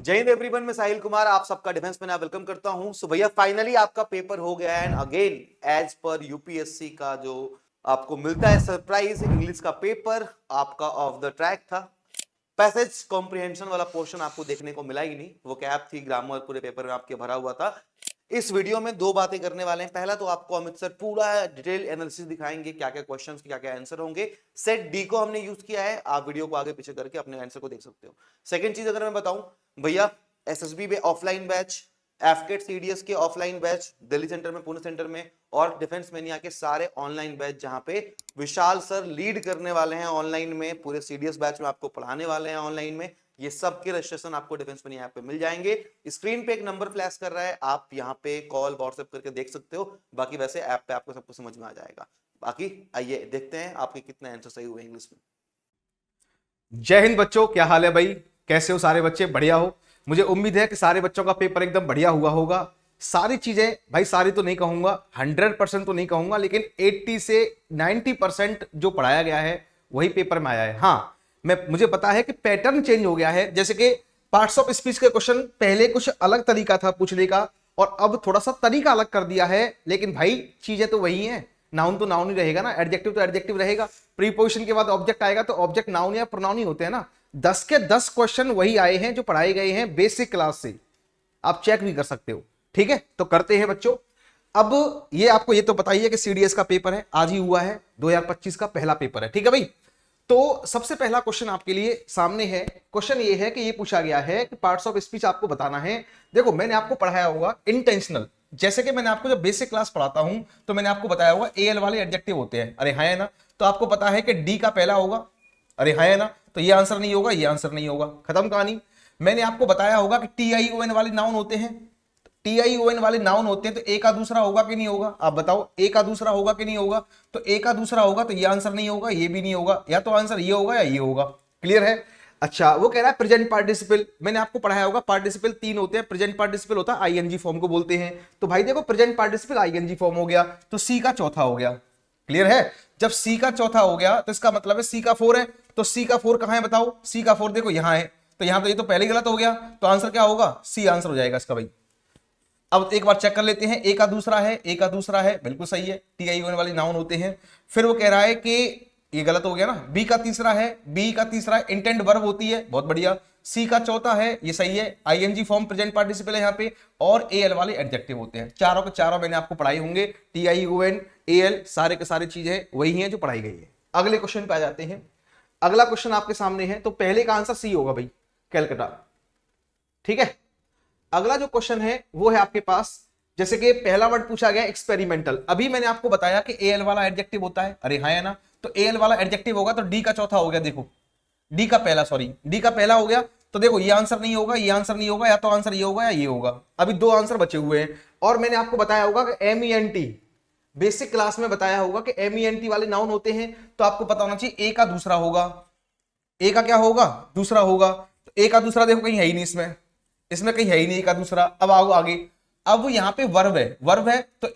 जय हिंद एवरीवन, मैं साहिल कुमार आप सबका डिफेंस में वेलकम करता हूं। सो भैया फाइनली आपका पेपर हो गया है and again as per UPSC का जो आपको मिलता है सरप्राइज, इंग्लिश का पेपर आपका ऑफ द ट्रैक था। पैसेज कॉम्प्रिहेंशन वाला पोर्शन आपको देखने को मिला ही नहीं, वो कैप थी, ग्रामर पूरे पेपर में आपके भरा हुआ था। इस वीडियो में दो बातें करने वाले हैं। पहला तो आपको अमित सर पूरा डिटेल एनालिसिस दिखाएंगे, क्या क्या क्वेश्चंस क्या क्या आंसर होंगे। सेट डी को हमने यूज किया है, आप वीडियो को आगे पीछे करके अपने आंसर को देख सकते हो। सेकंड चीज अगर मैं बताऊं भैया, एसएसबी में ऑफलाइन बैच, एफकेट सीडीएस के ऑफलाइन बैच दिल्ली सेंटर में, पुणे सेंटर में, और डिफेंस मेनिया के सारे ऑनलाइन बैच जहां पे विशाल सर लीड करने वाले हैं ऑनलाइन में, पूरे सीडीएस बैच में आपको पढ़ाने वाले हैं ऑनलाइन में। ये सब के रजिस्ट्रेशन आपको डिफेंस मेनिया ऐप पे मिल जाएंगे। स्क्रीन पे एक नंबर फ्लैश कर रहा है, आप यहाँ पे कॉल व्हाट्सएप करके देख सकते हो। बाकी वैसे ऐप पे आपको सब कुछ समझ में आ जाएगा। बाकी आइए देखते हैं आपके कितने आंसर सही हुए इंग्लिश में। जय हिंद बच्चों, क्या हाल है भाई? कैसे हो सारे बच्चे? बढ़िया हो? मुझे उम्मीद है कि सारे बच्चों का पेपर एकदम बढ़िया हुआ होगा। सारी चीजें भाई, सारी तो नहीं कहूंगा, 100% तो नहीं कहूंगा, लेकिन 80 से 90% जो पढ़ाया गया है वही पेपर में आया है। हाँ, मुझे पता है कि पैटर्न चेंज हो गया है। जैसे कि पार्ट्स ऑफ स्पीच के क्वेश्चन पहले कुछ अलग तरीका था पूछने का, और अब थोड़ा सा तरीका अलग कर दिया है, लेकिन भाई चीजें तो वही हैं। नाउन तो नाउन ही रहेगा ना, एडजेक्टिव तो एडजेक्टिव रहेगा, प्रीपोजिशन के बाद ऑब्जेक्ट आएगा तो ऑब्जेक्ट नाउन या प्रोनाउन ही होते हैं ना। 10 के 10 क्वेश्चन वही आए हैं जो पढ़ाए गए हैं बेसिक क्लास से, आप चेक भी कर सकते हो। ठीक है, तो करते हैं बच्चों। अब ये आपको ये तो बताइए कि सीडीएस का पेपर है, आज ही हुआ है, 2025 का पहला पेपर है। ठीक है भाई, तो सबसे पहला क्वेश्चन आपके लिए सामने है। क्वेश्चन ये है कि ये पूछा गया है कि पार्ट्स ऑफ स्पीच आपको बताना है। देखो, मैंने आपको पढ़ाया होगा इंटेंशनल, जैसे कि मैंने आपको जब बेसिक क्लास पढ़ाता हूं तो मैंने आपको बताया होगा एल वाले एडजेक्टिव होते हैं। अरे हाँ है ना? तो आपको पता है कि डी का पहला होगा। अरे हाँ है ना? तो ये आंसर नहीं होगा, ये आंसर नहीं होगा, खत्म कहानी। मैंने आपको बताया होगा कि टी आई ओ एन वाले नाउन होते हैं। टी आई ओ एन वाले नाउन होते हैं तो ए का दूसरा होगा कि नहीं होगा? आप बताओ, ए का दूसरा होगा कि नहीं होगा? तो ए का दूसरा होगा तो ये आंसर नहीं होगा, ये भी नहीं होगा, या तो आंसर ये होगा या ये होगा। क्लियर है? अच्छा, वो कह रहा है प्रेजेंट पार्टिसिपल। मैंने आपको पढ़ाया होगा पार्टिसिपल 3 होते हैं। प्रेजेंट पार्टिसिपल होता है आईएनजी फॉर्म को बोलते हैं। तो भाई देखो, प्रेजेंट पार्टिसिपल आईएनजी फॉर्म हो गया, तो सी का चौथा हो गया। क्लियर है? जब सी का चौथा हो गया तो इसका मतलब है सी का 4 है। तो सी का 4 कहां है बताओ? सी का 4 देखो यहां है, तो यहां तो ये तो पहले ही गलत हो गया, तो आंसर क्या होगा? सी आंसर हो जाएगा इसका भाई। अब एक बार चेक कर लेते हैं, ए का दूसरा है, ए का दूसरा है, बिल्कुल सही है, टी आई ओ एन वाले नाउन होते हैं। फिर वो कह रहा है कि ये गलत हो गया ना, बी का तीसरा है, बी का तीसरा है, इंटेंट वर्ब होती है, बहुत बढ़िया। सी का चौथा है, ये सही है, आईएनजी फॉर्म प्रेजेंट पार्टिसिपल है यहाँ पे, और ए एल वाले एडजेक्टिव होते हैं। चारों के चारों मैंने आपको पढ़ाई होंगे, T I O N, A L, सारे के सारे चीजें वही हैं जो पढ़ाई गई है। अगले क्वेश्चन पे आ जाते हैं। अगला क्वेश्चन आपके सामने है, तो पहले का आंसर सी होगा भाई, कैलकाटा। ठीक है, अगला जो क्वेश्चन है वो है आपके पास, जैसे कि पहला वर्ड पूछा गया एक्सपेरिमेंटल। अभी मैंने आपको बताया कि एल वाला एडजेक्टिव होता है। अरे हाँ है ना? तो एल वाला एडजेक्टिव होगा तो डी का चौथा हो गया। देखो, डी का पहला, सॉरी, डी का पहला हो गया, तो देखो ये आंसर नहीं होगा, ये आंसर नहीं होगा, या तो आंसर ये होगा या ये होगा। अभी दो आंसर बचे हुए हैं। और मैंने आपको बताया होगा कि एमईएनटी, बेसिक क्लास में बताया होगा कि एमईएनटी वाले नाउन होते हैं, तो आपको पता होना चाहिए ए का दूसरा होगा। ए का क्या होगा? दूसरा होगा। तो ए का दूसरा देखो कहीं है ही नहीं, इसमें इसमें कहीं है ही नहीं ए का दूसरा। अब आओ आगे, अब यहां पे वर्ब है, वर्ब है तो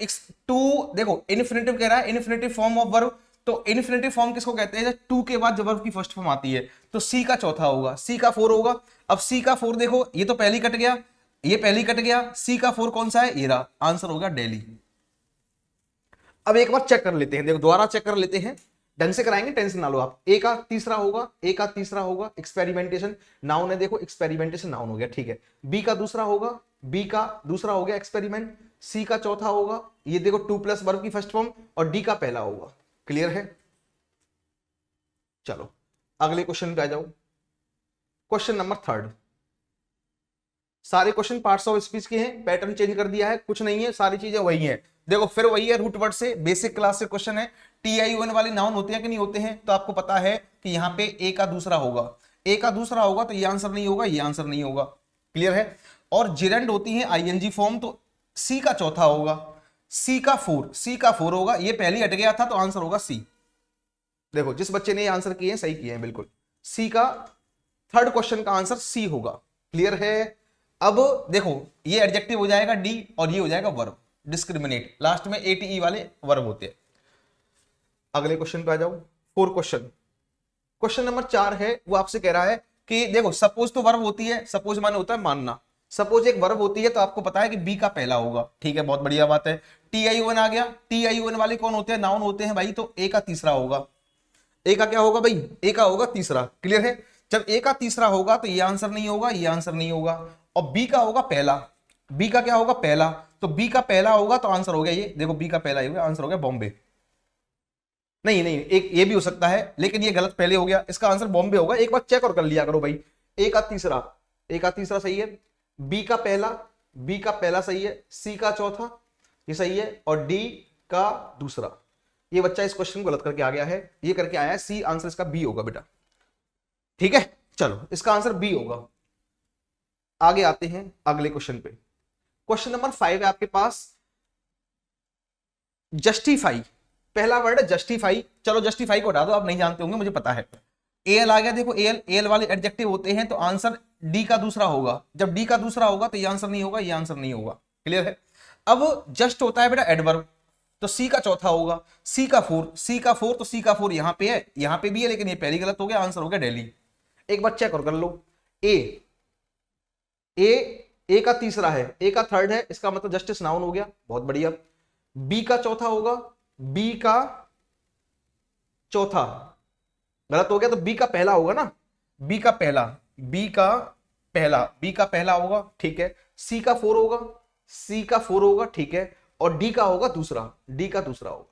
टू, देखो इन्फिनेटिव कह रहा है, इन्फिनेटिव फॉर्म ऑफ वर्ब। तो इन्फिनेटिव फॉर्म किसको कहते हैं? टू के बाद जब वर्ब की फर्स्ट फॉर्म आती है, तो सी का चौथा होगा, सी का 4 होगा। अब सी का 4 देखो, ये तो पहली कट गया, ये पहली कट गया, सी का 4 कौन सा है? ये रहा, आंसर होगा दिल्ली। अब एक बार चेक कर लेते हैं, देखो दोबारा चेक कर लेते हैं, ढंग से कराएंगे, टेंशन ना लो आप। ए का तीसरा होगा, ए का तीसरा होगा, एक्सपेरिमेंटेशन नाउन है, देखो एक्सपेरिमेंटेशन नाउन हो गया, ठीक है। बी का दूसरा होगा, बी का दूसरा हो गया एक्सपेरिमेंट। सी का चौथा होगा, ये देखो 2 प्लस वर्ब की फर्स्ट फॉर्म, और डी का पहला होगा। क्लियर है? चलो अगले क्वेश्चन पे आ जाओ। Question number 3। सारे क्वेश्चन पार्ट्स ऑफ स्पीच के हैं, पैटर्न चेंज कर दिया है, कुछ नहीं है, सारी चीजें वही हैं। देखो फिर वही है, रूट वर्ड से, बेसिक क्लास से क्वेश्चन है। टी आई ओ एन वाले नाउन होते हैं कि नहीं होते हैं? तो आपको पता है कि यहाँ पे ए का दूसरा होगा, ए का दूसरा होगा तो ये आंसर नहीं होगा, ये आंसर नहीं होगा। क्लियर है? और जिरेंड होती है आईएनजी फॉर्म, तो सी का चौथा होगा, सी का 4, सी का 4 होगा, ये पहले हट गया था तो आंसर होगा सी। देखो जिस बच्चे ने ये आंसर किए हैं सही किए हैं बिल्कुल। सी का 3rd क्वेश्चन का आंसर सी होगा। क्लियर है? अब देखो ये एडजेक्टिव हो जाएगा डी, और ये हो जाएगा वर्ब, डिस्क्रिमिनेट, लास्ट में एटीई वाले वर्ब होते हैं। अगले क्वेश्चन पे आ जाओ, 4 क्वेश्चन। क्वेश्चन नंबर 4 है, वो आपसे कह रहा है कि देखो सपोज तो वर्ब होती है, सपोज माने होता है मानना, सपोज एक वर्ब होती है तो आपको पता है कि बी का पहला होगा, ठीक है, बहुत बढ़िया बात है। TION आ गया, TION वाले कौन होते हैं, नाउन होते हैं भाई, तो ए का तीसरा होगा, ए का क्या होगा भाई, ए का होगा तीसरा, क्लियर है। जब ए का तीसरा होगा तो ये आंसर नहीं होगा, ये आंसर नहीं होगा, और बी का होगा पहला, बी का क्या होगा पहला, तो बी का पहला होगा तो आंसर हो गया ये, देखो बी का पहला होगा, आंसर हो गया बॉम्बे। नहीं नहीं, एक ये भी हो सकता है लेकिन ये गलत पहले हो गया, इसका आंसर बॉम्बे होगा, एक बार चेक और कर लिया करो भाई। ए का तीसरा, ए का तीसरा सही है, बी का पहला, बी का पहला सही है, सी का चौथा ये सही है, और डी का दूसरा। ये बच्चा इस क्वेश्चन को गलत करके आ गया है, ये करके आया है सी, आंसर इसका बी होगा बेटा, ठीक है। चलो इसका आंसर बी होगा। आगे आते हैं अगले क्वेश्चन पे। क्वेश्चन नंबर 5 है आपके पास, जस्टिफाई, पहला वर्ड है जस्टिफाई। चलो जस्टिफाई को हटा दो, आप नहीं जानते होंगे मुझे पता है। एल आ गया, देखो एल, एल वाले एडजेक्टिव होते हैं तो आंसर डी का दूसरा होगा, जब डी का दूसरा होगा तो ये आंसर नहीं होगा, ये आंसर नहीं होगा, क्लियर है। अब जस्ट होता है बेटा एडवर्ब, तो सी का चौथा होगा, सी का फोर, सी का फोर, तो सी का फोर यहां पे है, यहां पे भी है, लेकिन ये पहली गलत हो गया, आंसर हो गया दिल्ली। एक बार चेक और कर लो, ए, ए का तीसरा है, ए का थर्ड है, इसका मतलब जस्टिस नाउन हो गया, बहुत बढ़िया। बी का चौथा होगा, बी का चौथा गलत हो गया, तो बी का पहला होगा ना, बी का पहला, बी का पहला, बी का पहला होगा, ठीक है। सी का फोर होगा, सी का फोर होगा, ठीक है, और डी का होगा दूसरा, डी का दूसरा होगा,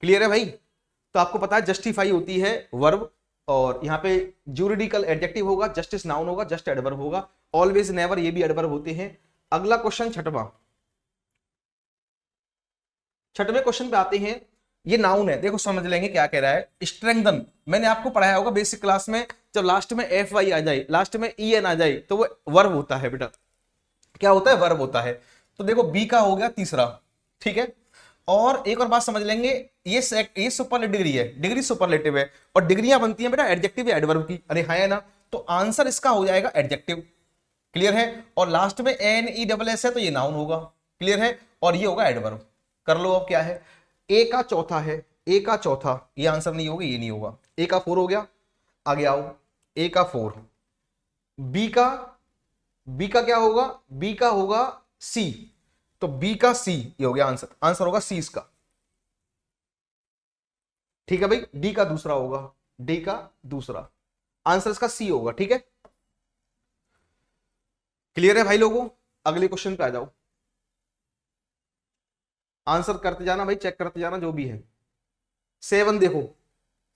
क्लियर है भाई। तो आपको पता है जस्टिफाई होती है वर्ब, और यहां पे ज्यूरिडिकल एडजेक्टिव होगा, जस्टिस नाउन होगा, जस्ट एडवर्ब होगा, ऑलवेज नेवर ये भी एडवर्ब होते हैं। अगला क्वेश्चन छठवां, छठवें क्वेश्चन पे आते हैं, ये नाउन है, देखो समझ लेंगे क्या कह रहा है। स्ट्रेंथन, मैंने आपको पढ़ाया होगा बेसिक क्लास में, जब लास्ट में FY आ जाए, लास्ट में EN आ जाए तो वो वर्ब होता है बेटा, क्या होता है, वर्ब होता है। तो देखो बी का हो गया तीसरा, ठीक है। और एक और बात समझ लेंगे, ये सुपरलेटिव डिग्री है, डिग्री सुपरलेटिव है, और डिग्रियां बनती हैं बेटा एडजेक्टिव या एडवर्ब की, अरे हाँ है ना, तो आंसर इसका हो जाएगा एडजेक्टिव, क्लियर है। और लास्ट में NESS है तो ये नाउन होगा, क्लियर है, और ये होगा एडवर्ब। कर लो अब क्या है, ए का चौथा है, ए का चौथा, ये आंसर नहीं होगा, ये नहीं होगा। ए का फोर हो गया, आगे आओ, ए का फोर, बी का क्या होगा, बी का होगा सी, तो बी का सी, ये हो गया आंसर, आंसर होगा सी इसका, ठीक है भाई। डी का दूसरा होगा, डी का दूसरा, आंसर इसका सी होगा, ठीक है, क्लियर है भाई लोगों। अगले क्वेश्चन पे आ जाओ, आंसर करते जाना भाई, चेक करते जाना जो भी है। 7 देखो,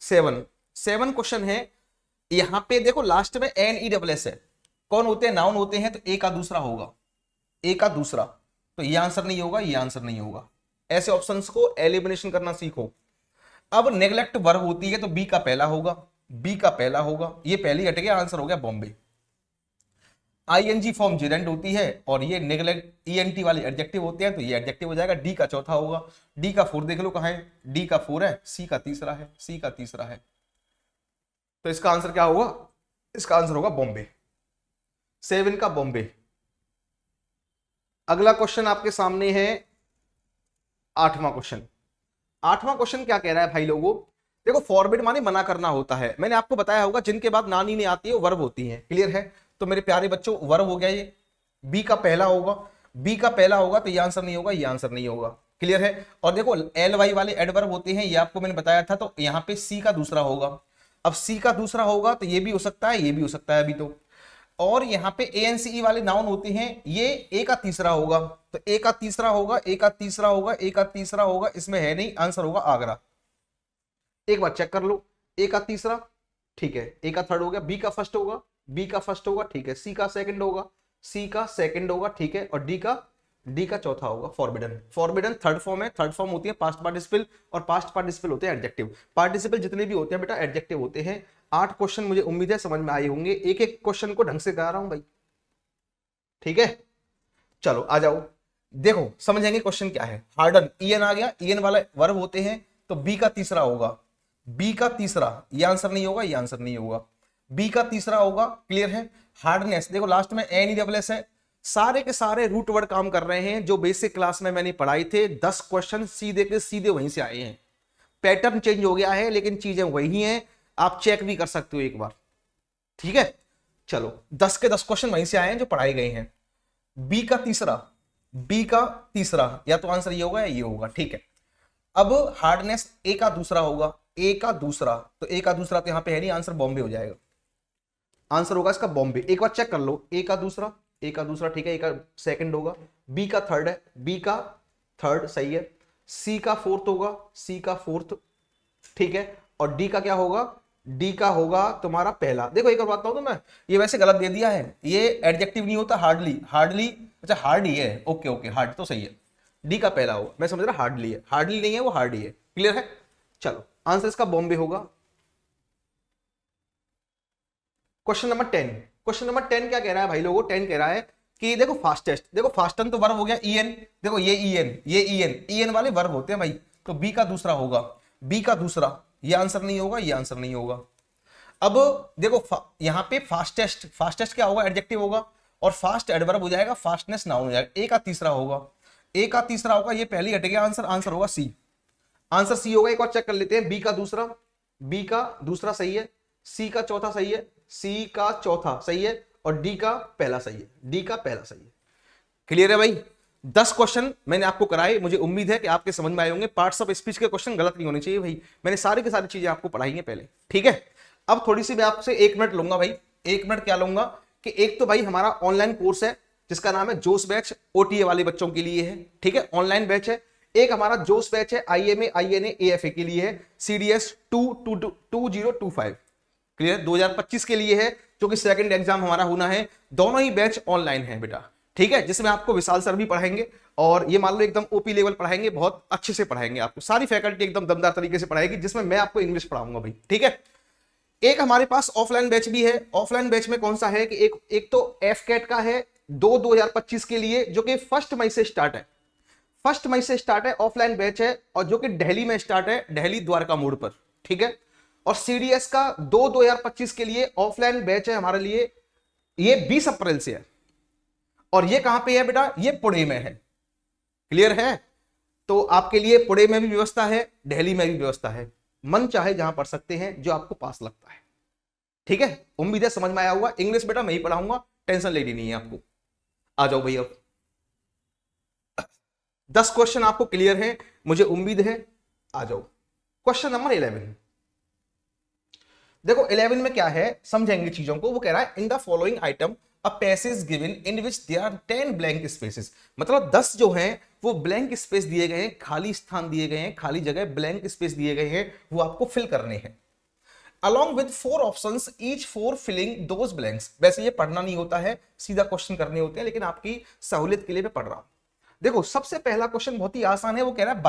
7 क्वेश्चन है, यहां पे देखो लास्ट में NESS है, कौन होते हैं, नाउन होते हैं, तो ए का दूसरा होगा, ए का दूसरा, तो ये आंसर नहीं होगा, ये आंसर नहीं होगा। ऐसे ऑप्शंस को एलिमिनेशन करना सीखो। अब नेग्लेक्ट वर्ब होती है तो बी का पहला होगा, बी का पहला होगा, ये पहली हट गया, आंसर हो गया बॉम्बे। ING फॉर्म जेरेंट होती है, और ये नेग्लेक्ट ENT वाले एडजेक्टिव होते हैं, तो ये एडजेक्टिव हो जाएगा, डी का चौथा होगा। डी का फोर देख लो कहां है, डी का फोर है, सी का तीसरा है, सी का तीसरा है, तो इसका आंसर क्या होगा, इसका आंसर होगा बॉम्बे, 7 का बॉम्बे। अगला क्वेश्चन आपके सामने है 8वां क्वेश्चन। 8वां क्वेश्चन क्या कह रहा है भाई लोगों, देखो फॉरबिड माने मना करना होता है, मैंने आपको बताया होगा जिनके बाद नानी नहीं आती है वो वर्ब होती है, क्लियर है। तो मेरे प्यारे बच्चों वर्ब हो गया ये, बी का पहला होगा, बी का पहला होगा तो ये आंसर नहीं होगा, ये आंसर नहीं होगा, क्लियर है। और देखो LY वाले एडवर्ब होते हैं, ये आपको मैंने बताया था, तो यहां पे सी का दूसरा होगा, अब सी का दूसरा होगा तो ये भी हो सकता है, ये भी हो सकता है अभी तो। और यहां पे ANCE वाले नाउन होते हैं, ये ए का तीसरा होगा, तो ए का तीसरा होगा, ए का तीसरा होगा, ए का तीसरा होगा, इसमें है नहीं, आंसर होगा आगरा। एक बार चेक कर लो, ए का तीसरा, ठीक है, ए का थर्ड हो गया, बी का फर्स्ट होगा, बी का फर्स्ट होगा, ठीक है, सी का सेकंड होगा, सी का सेकंड होगा, ठीक है, और डी का चौथा होगा। फॉरबिडन, फॉरबिडन थर्ड फॉर्म है, थर्ड फॉर्म होती है पास्ट पार्टिसिपल, और पास्ट पार्टिसिपल होते हैं एडजेक्टिव। पार्टिसिपल जितने भी होते हैं बेटा एडजेक्टिव होते हैं। 8 क्वेश्चन मुझे उम्मीद है समझ में आए होंगे, एक एक क्वेश्चन को ढंग से करा रहा हूं भाई, ठीक है। चलो आ जाओ, देखो समझेंगे क्वेश्चन क्या है। हार्डन, EN आ गया, EN वाले वर्ब होते हैं, तो बी का तीसरा होगा, बी का तीसरा, ये आंसर नहीं होगा, ये आंसर नहीं होगा, बी का तीसरा होगा, क्लियर है। हार्डनेस, देखो लास्ट में NESS है, सारे के सारे रूट वर्ड काम कर रहे हैं जो बेसिक क्लास में मैंने पढ़ाई थे। 10 क्वेश्चन सीधे के सीधे वहीं से आए हैं, पैटर्न चेंज हो गया है लेकिन चीजें वही हैं, आप चेक भी कर सकते हो एक बार, ठीक है, चलो 10 के 10 क्वेश्चन वहीं से आए हैं जो पढ़ाए गए हैं। बी का तीसरा या तो आंसर ये होगा या ये होगा, ठीक है। अब हार्डनेस ए का दूसरा होगा, तो ए का दूसरा तो यहां पे है नहीं, आंसर बॉम्बे हो जाएगा। आंसर होगा इसका बॉम्बे। एक बार चेक कर लो, ए का दूसरा ठीक है, ए का सेकंड होगा, बी का थर्ड है, बी का थर्ड सही है, सी का फोर्थ होगा, सी का फोर्थ ठीक है, और डी का क्या होगा, डी का होगा तुम्हारा पहला। देखो एक और बात बताऊं तो मैं, ये वैसे गलत दे दिया है, ये एडजेक्टिव नहीं होता, हार्डली अच्छा हार्ड ही है, ओके हार्ड तो सही है, डी का पहला होगा, मैं समझ रहा हार्डली है, हार्डली नहीं है वो, हार्ड ही है, क्लियर है। चलो आंसर इसका बॉम्बे होगा। क्वेश्चन नंबर 10 क्या कह रहा है भाई लोगों, 10 कह रहा है कि देखो फास्टेस्ट, देखो फास्टन तो वर्ब हो गया ईएन, देखो ये ईएन वाले वर्ब होते हैं भाई, तो बी का दूसरा होगा, बी का दूसरा, ये आंसर नहीं होगा, ये आंसर नहीं होगा। अब देखो यहां पे फास्टेस्ट क्या होगा, एडजेक्टिव होगा, और फास्ट एडवर्ब हो जाएगा, फास्टनेस नाउन हो जाएगा, ए का तीसरा होगा, ये पहली हट गया आंसर, आंसर होगा सी, आंसर सी होगा। एक और चेक कर लेते हैं, बी का दूसरा सही है, सी का चौथा सही है, और डी का पहला सही है, क्लियर है भाई। 10 क्वेश्चन मैंने आपको कराए, मुझे उम्मीद है कि आपके समझ में आए होंगे। पार्ट्स ऑफ स्पीच के क्वेश्चन गलत नहीं होने चाहिए भाई, मैंने सारी की सारी चीजें आपको पढ़ाई हैं पहले, ठीक है। अब थोड़ी सी मैं आपसे 1 मिनट लूंगा भाई, 1 मिनट क्या लूंगा कि एक तो भाई हमारा ऑनलाइन कोर्स है जिसका नाम है जोश बैच, ओटीए वाले बच्चों के लिए है, ठीक है, ऑनलाइन बैच है। एक हमारा जोश बैच है आईएमए आईएनए एएफए के लिए है, सीडीएस 2025 क्लियर, 2025 के लिए है, जो कि सेकंड एग्जाम हमारा होना है। दोनों ही बैच ऑनलाइन है बेटा, ठीक है, जिसमें आपको विशाल सर भी पढ़ाएंगे, और ये मान लो एकदम ओपी लेवल पढ़ाएंगे, बहुत अच्छे से पढ़ाएंगे आपको, सारी फैकल्टी एकदम दमदार तरीके से पढ़ाएगी, जिसमें मैं आपको इंग्लिश पढ़ाऊंगा भाई, ठीक है। एक हमारे पास ऑफलाइन बैच भी है, ऑफलाइन बैच में कौन सा है कि एक तो एफ कैट का है 2025 के लिए, जो कि 1 मई से स्टार्ट है, 1 मई से स्टार्ट है, ऑफलाइन बैच है, और जो कि दिल्ली में स्टार्ट है, दिल्ली द्वारका मोड़ पर, ठीक है। और सीडीएस का 2025 के लिए ऑफलाइन बैच है हमारे लिए, ये 20 अप्रैल से है, और ये कहां पे है बेटा, ये पुणे में है, क्लियर है। तो आपके लिए पुणे में भी व्यवस्था है, दिल्ली में भी व्यवस्था है, मन चाहे जहां पढ़ सकते हैं, जो आपको पास लगता है, ठीक है। उम्मीद है समझ में आया होगा। इंग्लिश बेटा मैं ही पढ़ाऊंगा, टेंशन लेनी नहीं है आपको। आ जाओ भैया, 10 क्वेश्चन आपको क्लियर है, मुझे उम्मीद है, आ जाओ। क्वेश्चन नंबर 11, देखो 11 में क्या है, समझेंगे चीजों को। वो कह रहा है in the following item a passage given in which there are 10 blank spaces, मतलब 10 जो हैं वो ब्लैंक स्पेस दिए गए हैं, खाली स्थान दिए गए हैं, खाली जगह ब्लैंक स्पेस दिए गए हैं, वो आपको फिल करने हैं। Along with 4 options each for filling those blanks. वैसे ये पढ़ना नहीं होता है, सीधा क्वेश्चन करने होते हैं, लेकिन आपकी सहूलियत के लिए मैं पढ़ रहा हूं। देखो सबसे पहला क्वेश्चन बहुत ही आसान है, वो कह रहा है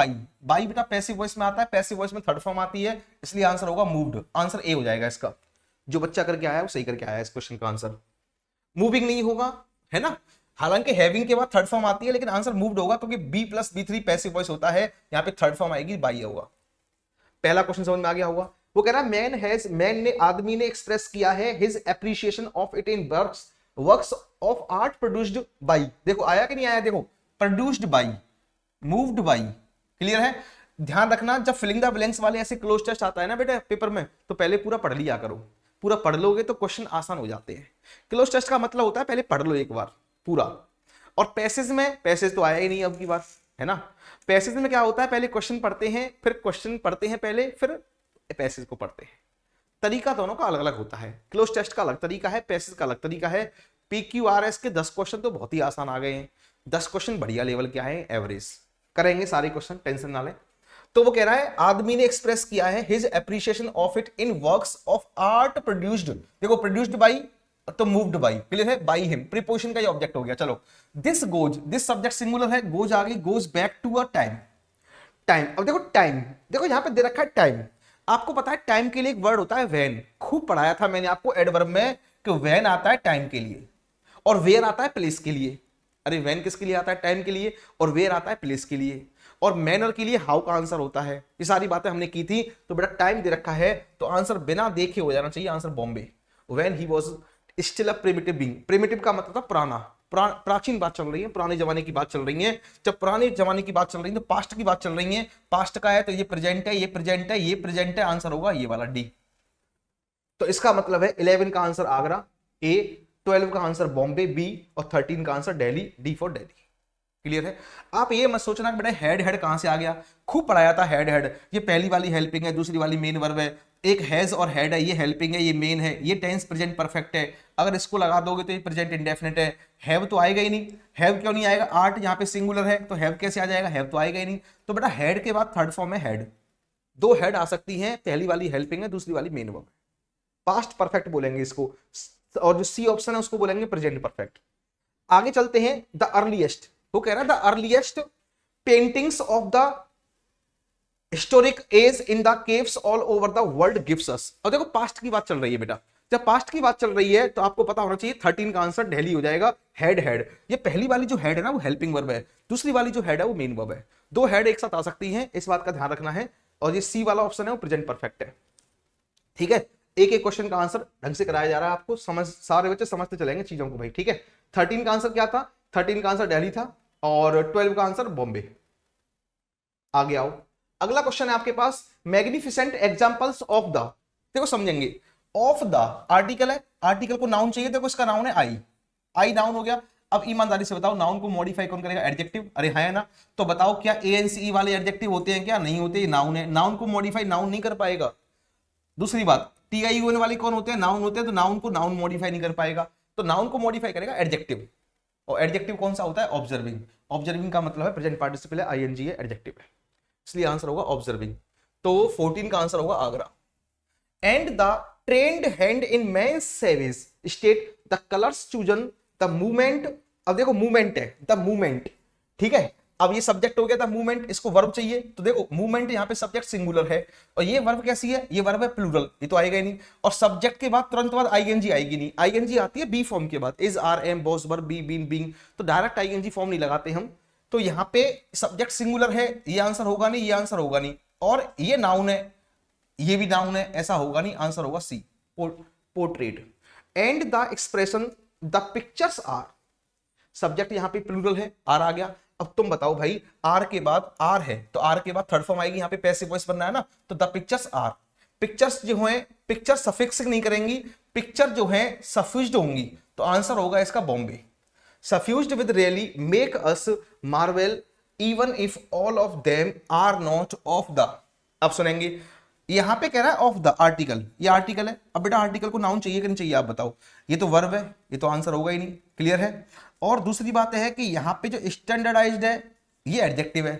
बाई बेटा पैसिव वॉइस में आता है, पैसिव वॉइस में थर्ड फॉर्म आती है, इसलिए आंसर होगा मूव्ड, आंसर ए हो जाएगा इसका। जो बच्चा करके आया है वो सही करके आया है, इस क्वेश्चन का आंसर मूविंग नहीं होगा, है ना। हालांकि हैविंग के बाद थर्ड फॉर्म आती है, लेकिन आंसर मूव्ड होगा, क्योंकि B plus B three passive voice होता है, यहाँ पे थर्ड फॉर्म आएगी, बाई होगा। पहला क्वेश्चन समझ में आ गया होगा। वो कह रहा है मैन ने आदमी ने एक्सप्रेस किया है his appreciation of it in works of art produced by. देखो आया कि नहीं आया, देखो produced by, moved by, clear है। ध्यान रखना जब फिलिंग द ब्लैंक्स वाले ऐसे क्लोज टेस्ट आता है ना बेटा पेपर में, तो पहले पूरा पढ़ लिया करो, पूरा पढ़ लोगे तो क्वेश्चन आसान हो जाते हैं। क्लोज टेस्ट का मतलब होता है पहले पढ़ लो एक बार पूरा। और पैसेज तो आया ही नहीं अब की बार, है ना। पैसेज में क्या होता है, पहले क्वेश्चन पढ़ते हैं, फिर क्वेश्चन पढ़ते हैं पहले, फिर पैसेज को पढ़ते हैं। तरीका दोनों का अलग अलग होता है, क्लोज टेस्ट का अलग तरीका है, पैसेज का अलग तरीका है। PQRS के 10 क्वेश्चन तो बहुत ही आसान आ गए हैं, 10 क्वेश्चन बढ़िया लेवल के आए हैं, एवरेज करेंगे सारे क्वेश्चन, टेंशन ना लें। तो वो कह रहा है आदमी ने एक्सप्रेस किया है his appreciation of it in works of art produced. देखो प्रोड्यूस्ड बाई तो मूव्ड बाई, क्लियर है, बाई हिम, प्रीपोजिशन का ये ऑब्जेक्ट हो गया। चलो दिस सब्जेक्ट सिंगुलर है, गोज आ गई, goes back to a time. अब देखो टाइम, देखो यहां पे दे रखा है टाइम, आपको पता है टाइम के लिए एक वर्ड होता है वैन, खूब पढ़ाया था मैंने आपको एडवर्ब में कि वैन आता है टाइम के लिए और वेयर आता है प्लेस के लिए। अरे वैन किसके लिए आता है, टाइम के लिए, और वेयर आता है प्लेस के लिए, और मैनर के लिए हाउ का आंसर होता है। ये सारी बातें हमने की थी। तो बेटा टाइम दे रखा है तो आंसर बिना देखे हो जाना चाहिए, answer Bombay. When he was still a primitive being, primitive का मतलब था पुराना, प्राचीन बात चल रही है, पुराने जमाने की बात चल रही है। जब पुराने जमाने की बात चल रही है तो पास्ट की बात चल रही है, पास्ट का है तो ये प्रेजेंट है, ये प्रेजेंट है, ये प्रेजेंट है, आंसर होगा ये वाला डी। तो इसका मतलब है 11 का आंसर आगरा ए, 12 का आंसर बॉम्बे बी, और 13 का answer Delhi D for Delhi. Clear है। आप ये मत सोचना कि बेटा हेड हेड कहां से आ गया, खूब पढ़ाया था हेड हेड, ये पहली वाली हेल्पिंग है, दूसरी वाली मेन वर्ब है, एक हैज और हेड है, ये हेल्पिंग है, ये मेन है, ये टेंस प्रेजेंट परफेक्ट है, अगर इसको लगा दोगे तो ये प्रेजेंट इंडेफिनिट है। हैव तो आएगा ही नहीं, हैव क्यों नहीं आएगा, आर्ट यहाँ पे सिंगुलर है तो हैव कैसे आ जाएगा, हैव तो आएगा ही नहीं। तो बेटा हेड के बाद थर्ड फॉर्म है हेड, दो हेड आ सकती हैं, पहली वाली हेल्पिंग है, दूसरी वाली मेन वर्ब है। पास्ट परफेक्ट बोलेंगे इसको, और जो सी ऑप्शन है उसको बोलेंगे प्रेजेंट परफेक्ट। आगे चलते हैं, द अर्लीस्ट, वो कह रहा है the earliest paintings of the historic age in the caves all over the world gives us. और देखो पास्ट की बात चल रही है बेटा, जब पास्ट की बात चल रही है तो आपको पता होना चाहिए 13 का आंसर दिल्ली हो जाएगा, हेड हेड। ये पहली वाली जो हेड है ना वो हेल्पिंग वर्ब है, दूसरी वाली जो हेड है वो मेन वर्ब है, दो हेड एक साथ आ सकती हैं, इस बात का ध्यान रखना है। और ये सी वाला ऑप्शन है वो प्रेजेंट परफेक्ट है। ठीक है, एक एक क्वेश्चन का आंसर ढंग से कराया जा रहा है आपको, समझ सारे बच्चे समझते चलेंगे चीजों को भाई। ठीक है, 13 का आंसर क्या था, 13 का आंसर दिल्ली था, और 12 का आंसर बॉम्बे। आगे आओ, अगला क्वेश्चन है आपके पास, मैग्निफिसेंट एग्जांपल्स ऑफ द, देखो समझेंगे, ऑफ द आर्टिकल है, आर्टिकल को नाउन चाहिए, देखो इसका नाउन है आई, आई नाउन हो गया। अब ईमानदारी से बताओ नाउन को मॉडिफाई कौन करेगा, एडजेक्टिव, अरे है ना। तो बताओ क्या एएनसीई वाले एडजेक्टिव होते हैं क्या, नहीं होते, ये नाउन है, नाउन को मॉडिफाई नाउन नहीं कर पाएगा। दूसरी बात, टीआईओएन वाले कौन होते हैं, नाउन होते हैं, तो नाउन को नाउन मॉडिफाई नहीं कर पाएगा, तो नाउन को मॉडिफाई करेगा एडजेक्टिव। और एडजेक्टिव कौन सा होता है, ऑब्जर्विंग, ऑब्जर्विंग का मतलब है प्रेजेंट पार्टिसिपल है, आईएनजी है, एडजेक्टिव है, इसलिए आंसर होगा ऑब्जर्विंग। तो 14 का आंसर होगा Agra. And the trend hand in man savage state the colours chosen the movement. अब देखो मूवमेंट है, द मूवमेंट, ठीक है। अब ये सब्जेक्ट हो गया था मूवमेंट, इसको वर्ब चाहिए, तो देखो मूवमेंट यहाँ पे सब्जेक्ट सिंगुलर है, और ये वर्ब कैसी है, ये वर्ब है प्लूरल, ये तो आएगा ही नहीं। और सब्जेक्ट के बाद तुरंत बाद आईएनजी आएगी नहीं, आईएनजी आती है बी फॉर्म के बाद, is are am was verb be been being, तो डायरेक्ट आईएनजी फॉर्म नहीं लगाते हम। तो यहाँ पे सब्जेक्ट सिंगुलर है, ये आंसर होगा नहीं, ये आंसर होगा नहीं, और ये नाउन है, ये भी नाउन है, ऐसा होगा नहीं, आंसर होगा C, portrait. And the expression the pictures are, subject यहां पे प्लूरल है, आर आ गया। अब तुम बताओ भाई, आर के बाद आर है तो आर के बाद थर्ड फॉर्म आएगी, यहां पे पैसिव वॉइस बनना है ना, तो द पिक्चर्स आर, पिक्चर्स जो है, पिक्चर सफिक्स नहीं करेंगी, पिक्चर जो है सफ्यूज्ड होंगी, तो आंसर होगा इसका Bombay. Suffused with really make us marvel even if all of them are not of the. अब सुनेंगे, यहां पे कह रहा है ऑफ द आर्टिकल, ये आर्टिकल है। अब बेटा आर्टिकल को नाउन चाहिए कि नहीं चाहिए, आप बताओ, ये तो वर्ब है, ये तो आंसर होगा ही नहीं, क्लियर है। और दूसरी बात है कि यहां पे जो स्टैंडर्डाइज्ड है ये एडजेक्टिव है,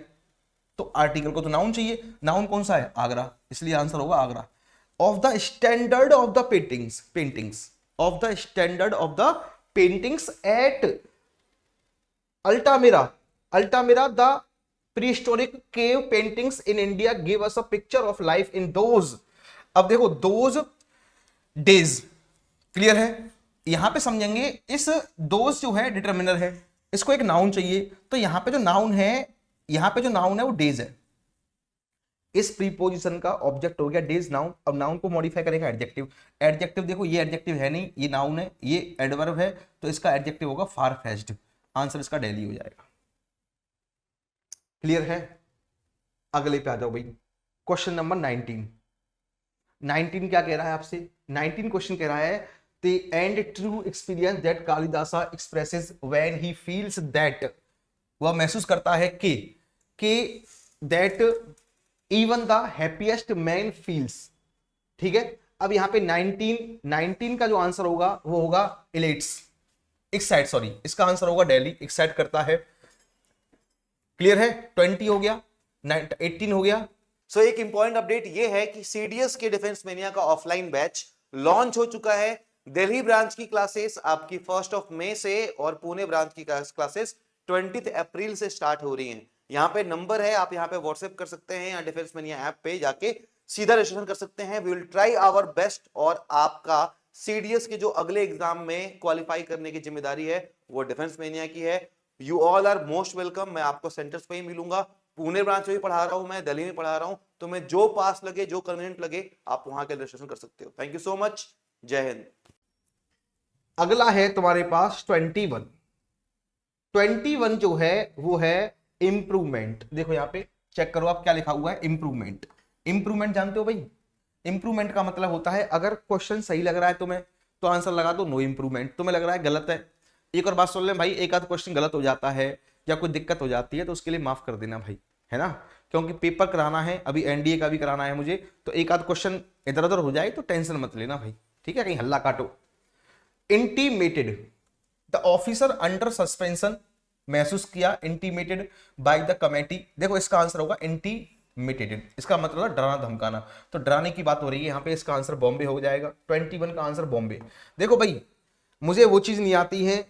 तो आर्टिकल को तो नाउन चाहिए, नाउन कौन सा है, आगरा, इसलिए आंसर होगा Agra. Of the standard of the paintings, paintings of the standard of the paintings at Altamira, Altamira the prehistoric cave paintings in India give us a picture of life in those. अब देखो those days, clear है। यहां पे समझेंगे, इस those जो है determiner है, इसको एक नाउन चाहिए, तो यहां पे जो नाउन है, यहां पे जो नाउन है वो डेज है, इस प्रीपोजिशन का ऑब्जेक्ट हो गया डेज नाउन। अब नाउन को मॉडिफाई करेगा एडजेक्टिव, एडजेक्टिव देखो ये एडजेक्टिव है नहीं, ये नाउन है, ये एडवर्ब है, तो इसका एडजेक्टिव होगा फार फेच्ड, आंसर इसका दिल्ली हो जाएगा, क्लियर है। अगले पे आ जाओ भाई, क्वेश्चन नंबर 19। 19 क्या कह रहा है आपसे, 19 क्वेश्चन कह रहा है the and true experience that Kalidasa expresses when he feels that, वह महसूस करता है कि that even the happiest man feels, ठीक है। अब यहां पे 19 का जो आंसर होगा वो होगा इलेट्स, एक्साइट, सॉरी, इसका आंसर होगा दिल्ली, एक्साइट करता है, क्लियर है। 20 हो गया, 18 हो गया। सो एक इंपॉर्टेंट अपडेट ये है कि सीडीएस के डिफेंस मेनिया का ऑफलाइन बैच लॉन्च हो चुका है। दिल्ली ब्रांच की क्लासेस आपकी 1 मई से और पुणे ब्रांच की क्लासेस 20 अप्रैल से स्टार्ट हो रही हैं। यहाँ पे नंबर है, आप यहाँ पे व्हाट्सएप कर सकते हैं या डिफेंस मेनिया ऐप पे जाके सीधा रजिस्ट्रेशन कर सकते हैं। We will try our best, और आपका सीडीएस के जो अगले एग्जाम में क्वालिफाई करने की जिम्मेदारी है वो डिफेंस मेनिया की है। You all are most welcome. मैं आपको सेंटर्स पे ही मिलूंगा, पुणे ब्रांच में भी पढ़ा रहा हूं, मैं दिल्ली में पढ़ा रहा हूं, तो मैं जो पास लगे, जो कन्वीनियंट लगे, आप वहां के रजिस्ट्रेशन कर सकते हो। थैंक यू सो मच, जय हिंद। अगला है तुम्हारे पास 21। 21 जो है वो है इंप्रूवमेंट। देखो यहाँ पे चेक करो आप क्या लिखा हुआ है, इंप्रूवमेंट। इंप्रूवमेंट जानते हो भाई, इंप्रूवमेंट का मतलब होता है अगर क्वेश्चन सही लग रहा है तुम्हें तो आंसर लगा दो नो इंप्रूवमेंट, तुम्हें लग रहा है गलत है। एक और बात सुन ले भाई, एक आध क्वेश्चन गलत हो जाता है या कोई दिक्कत हो जाती है तो उसके लिए माफ कर देना भाई, है ना, क्योंकि पेपर कराना है, अभी एनडीए का भी कराना है मुझे, तो एक आध क्वेश्चन इधर उधर हो जाए तो टेंशन मत लेना भाई, ठीक है, कहीं हल्ला काटो। Intimated the officer under suspension, महसूस किया, इंटीमेटेड बाय द कमेटी। देखो इसका आंसर होगा इंटीमेटेड, इसका मतलब है डराना धमकाना, तो डराने की बात हो रही है यहाँ पे, इसका आंसर बॉम्बे हो जाएगा। 21 का आंसर बॉम्बे। देखो भाई मुझे वो चीज नहीं आती है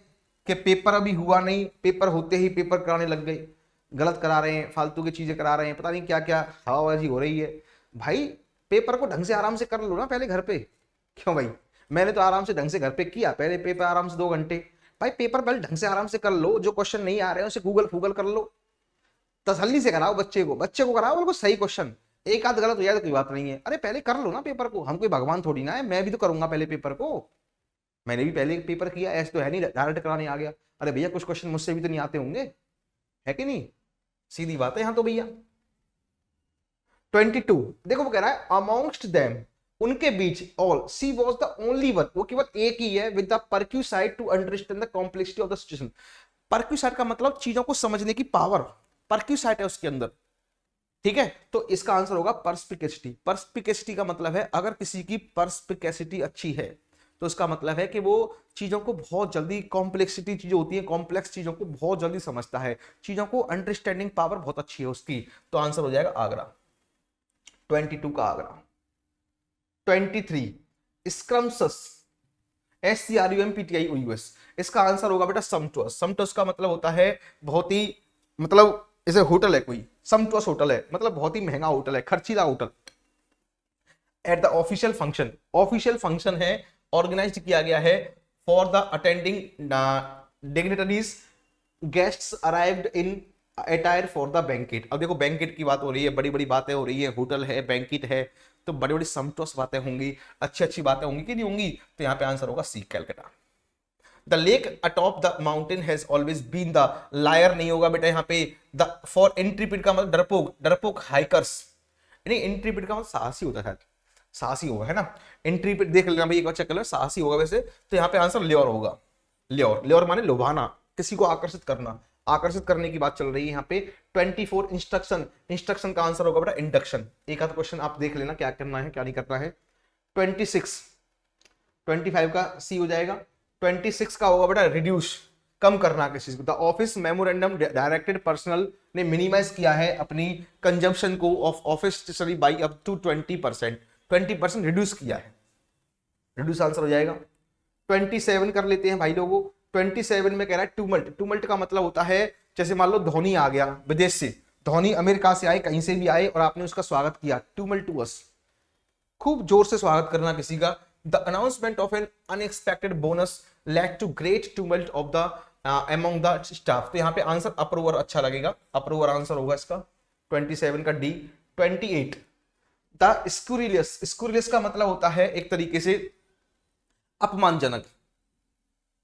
कि पेपर अभी हुआ नहीं, पेपर होते ही पेपर कराने लग गए, गलत करा रहे हैं, फालतू की चीजें करा रहे हैं, पता नहीं क्या क्या हवाबाजी हो रही है। भाई पेपर को ढंग से आराम से कर लो ना पहले घर पे। क्यों भाई, मैंने तो आराम से ढंग से घर पे किया, पहले पेपर आराम से 2 घंटे। भाई पेपर पहले ढंग से आराम से कर लो, जो क्वेश्चन नहीं आ रहे हैं उसे गूगल फूगल कर लो, तसल्ली से कराओ बच्चे को कराओ बिल्कुल सही क्वेश्चन। एक आध गलत हो जाए तो कोई बात नहीं है, अरे पहले कर लो ना पेपर को, हम कोई भगवान थोड़ी ना है, मैं भी तो करूंगा पहले पेपर को, मैंने भी पहले पेपर किया, ऐसे तो है नहीं डायरेक्ट कराने आ गया। अरे भैया कुछ क्वेश्चन मुझसे भी तो नहीं आते होंगे, है कि नहीं, सीधी बात है यहाँ तो भैया। 22 देखो वो कह रहा है अमोंगस्ट देम, उनके बीच, all she was the only one, वो केवल एक ही है, with the perspicacity to understand the complexity of the situation. Perspicacity का मतलब चीजों को समझने की पावर, परक्यूसाइट है उसके अंदर, ठीक है, तो इसका आंसर होगा पर्स्पिकेसिटी। पर्स्पिकेसिटी का मतलब है अगर किसी की पर्स्पिकेसिटी अच्छी है तो इसका मतलब है कि वो चीजों को बहुत जल्दी, कॉम्प्लेक्सिटी चीजें होती है, कॉम्प्लेक्स चीजों को बहुत जल्दी समझता है, चीजों को अंडरस्टैंडिंग पावर बहुत अच्छी है उसकी, तो आंसर हो जाएगा आगरा। 22 का आगरा। 23 स्क्रम्सस, SCRUMPTIOUS, इसका आंसर होगा बेटा समटुअस। समटुअस का मतलब होता है बहुत ही, मतलब जैसे होटल है कोई, समटुअस होटल है मतलब बहुत ही महंगा होटल है, खर्चीला hotel. At the official function, official function है, ऑर्गेनाइज किया गया है for the attending dignitaries, guests arrived in attire for the banquet. अब देखो बैंकेट की बात हो रही है, बड़ी बड़ी बातें हो रही है, होटल है, बैंकेट है, तो बड़ी बड़ी समटुअस बातें होंगी, अच्छी अच्छी बातें होंगी कि नहीं होंगी, तो यहाँ पे आंसर होगा C, Calcutta. The lake atop the mountain has always been the, liar नहीं होगा बेटा यहाँ पे, द फॉर इंट्रीपिड का मतलब डरपोक, डरपोक हाइकर्स, नहीं इंट्रीपिड का मतलब साहसी होता है, साहसी होगा, है ना, इंट्रीपिड देख लेना भाई एक बार चेक कर लो, साहसी होगा वैसे, तो यहाँ पे आंसर ल्योर होगा। ल्योर, ल्योर माने लुभाना, किसी को आकर्षित करना, आकर्षित करने की बात चल रही है यहाँ पे। 24 इंस्ट्रक्शन, इंस्ट्रक्शन का आंसर होगा बेटा इंडक्शन। एक आध क्वेश्चन आप देख लेना क्या करना है क्या नहीं करना है। 26, 25 का सी हो जाएगा। 26 का होगा बेटा रिड्यूस, कम करना किसी चीज को। The office memorandum directed personnel ने मिनिमाइज किया है अपनी कंजम्पशन को of office stationery by up to 20%, 20% reduce किया है, रिड्यूस आंसर हो जाएगा। 27 कर लेते हैं भाई लोगों। 27 में कह रहा है टूमल्ट, टूमल्ट का मतलब होता है जैसे मान लो धोनी आ गया विदेश से, धोनी अमेरिका से आए, कहीं से भी आए और आपने उसका स्वागत किया, टूमल्टुअस, खूब जोर से स्वागत करना किसी का। The announcement of an unexpected bonus led to great tumult of the among the staff, तो यहाँ पे आंसर अप्रूवर अच्छा लगेगा, अप्रूवर आंसर होगा इसका 27 का डी। 28 द स्क्यूरिलियस, स्क्यूरिलियस का मतलब होता है एक तरीके से अपमानजनक,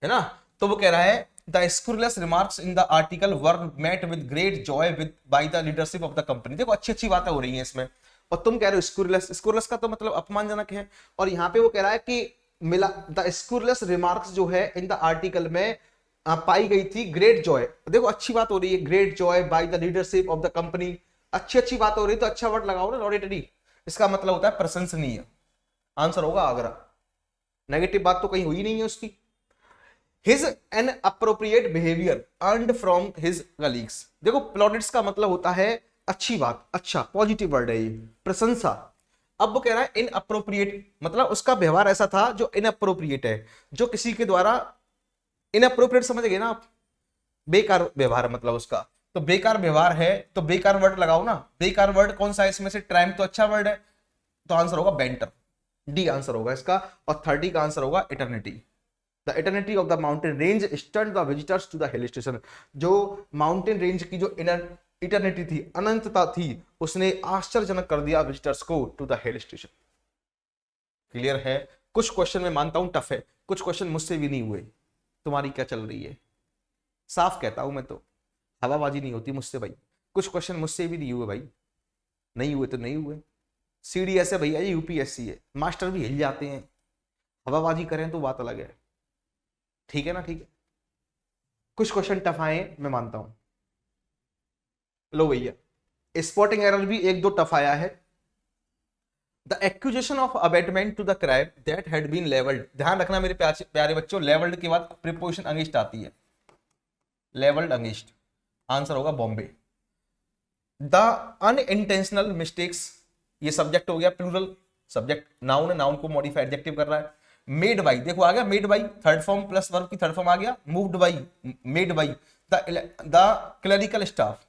है ना, तो वो कह रहा है the scurrilous remarks in the article were met with great joy with by the leadership of the company. देखो अच्छी अच्छी बातें हो रही हैं इसमें, और तुम कह रहे हो स्क्यूरिलियस, स्क्यूरिलियस का तो मतलब अपमानजनक है, और यहाँ पे वो कह रहा है कि मिला द स्क्यूरिलियस रिमार्क्स जो है इन द आर्टिकल में पाई गई थी ग्रेट जॉय। देखो अच्छी बात हो रही है, great Joy bye the leadership of the company, अच्छी अच्छी बात हो रही है तो अच्छा वर्ड लगाओ ना, लॉरेटरी, इसका मतलब होता है प्रशंसनीय, आंसर होगा आगरा। नेगेटिव बात तो कहीं हुई नहीं है उसकी। His an appropriate behavior earned from his colleagues, देखो प्लॉटिट्स का मतलब होता है अच्छी बात, अच्छा पॉजिटिव वर्ड है ये, प्रशंसा। अब वो कह रहा है इनअप्रोप्रिएट, मतलब उसका व्यवहार ऐसा था जो इनअप्रोप्रिएट है, जो किसी के द्वारा इनअप्रोप्रिएट, समझ गए ना आप, बेकार व्यवहार मतलब उसका, तो बेकार व्यवहार है तो बेकार वर्ड लगाओ ना, बेकार वर्ड कौन सा है इसमें से, ट्रैम्प तो अच्छा वर्ड है, तो आंसर होगा बेंटर, डी आंसर होगा इसका। और 30 का आंसर होगा eternity. The eternity of the mountain range stunned the visitors to the hill station, जो माउंटेन रेंज की जो इटर्निटी थी, अनंतता थी, उसने आश्चर्यजनक कर दिया विजिटर्स को to the hill station. Clear है। कुछ क्वेश्चन मैं मानता हूं टफ है, कुछ क्वेश्चन मुझसे भी नहीं हुए, तुम्हारी क्या चल रही है, साफ कहता हूं मैं तो, हवाबाजी नहीं होती मुझसे भाई, कुछ क्वेश्चन मुझसे भी नहीं हुए भाई, नहीं हुए तो नहीं हुए, CDS है भैया, ये UPSC है, मास्टर भी हिल जाते हैं, हवाबाजी करें तो बात अलग है। ठीक है ना, ठीक है। कुछ क्वेश्चन टफ आए मैं मानता हूं। लो भैया, स्पॉटिंग एरर भी एक दो टफ आया है। The accusation of abetment to the crime that had been levelled, ध्यान रखना मेरे प्यारे बच्चों, लेवल्ड के बाद प्रीपोजिशन अगेंस्ट आती है, लेवल्ड अगेंस्ट, आंसर होगा बॉम्बे। द अनइंटेंशनल मिस्टेक्स, ये सब्जेक्ट हो गया प्लूरल, सब्जेक्ट नाउन है, नाउन को मॉडिफाई एडजेक्टिव कर रहा है। मेड बाई, देखो आ गया made by, third form plus verb की थर्ड फॉर्म आ गया, moved by, made by the clerical staff,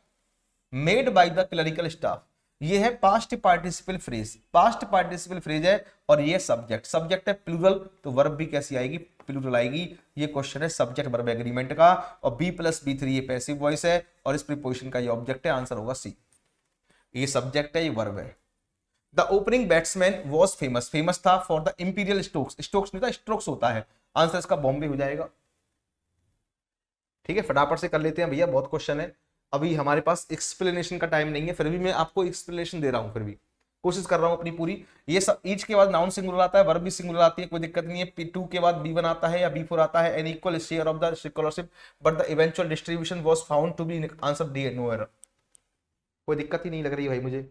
made by the clerical staff, ये है past participle phrase, past participle phrase है, और ये सब्जेक्ट, सब्जेक्ट है प्लूरल, तो वर्ब भी कैसी आएगी, प्लूरल आएगी। ये क्वेश्चन है सब्जेक्ट वर्ब एग्रीमेंट का, और B+B3 ये पैसिव वॉइस है, और इस प्रीपोजिशन का ये ऑब्जेक्ट है, आंसर होगा सी। ये सब्जेक्ट है, ये वर्ब है। The opening batsman was famous, famous था for the imperial strokes, strokes नहीं था स्ट्रोक्स होता है, आंसर इसका बॉम्बे हो जाएगा। ठीक है, फटाफट से कर लेते हैं भैया, बहुत क्वेश्चन है, अभी हमारे पास एक्सप्लेनेशन का टाइम नहीं है, फिर भी मैं आपको एक्सप्लेनेशन दे रहा हूं, फिर भी कोशिश कर रहा हूं अपनी पूरी। ये सब ईच के बाद नाउन सिंगुलर आता है, वर्ब भी सिंगुलर आती है, कोई दिक्कत नहीं है। P2 के बाद B1 आता है या B4 आता है, an equal share of the scholarship but the eventual distribution was found to be, answer D, no error, कोई दिक्कत ही नहीं लग रही भाई मुझे।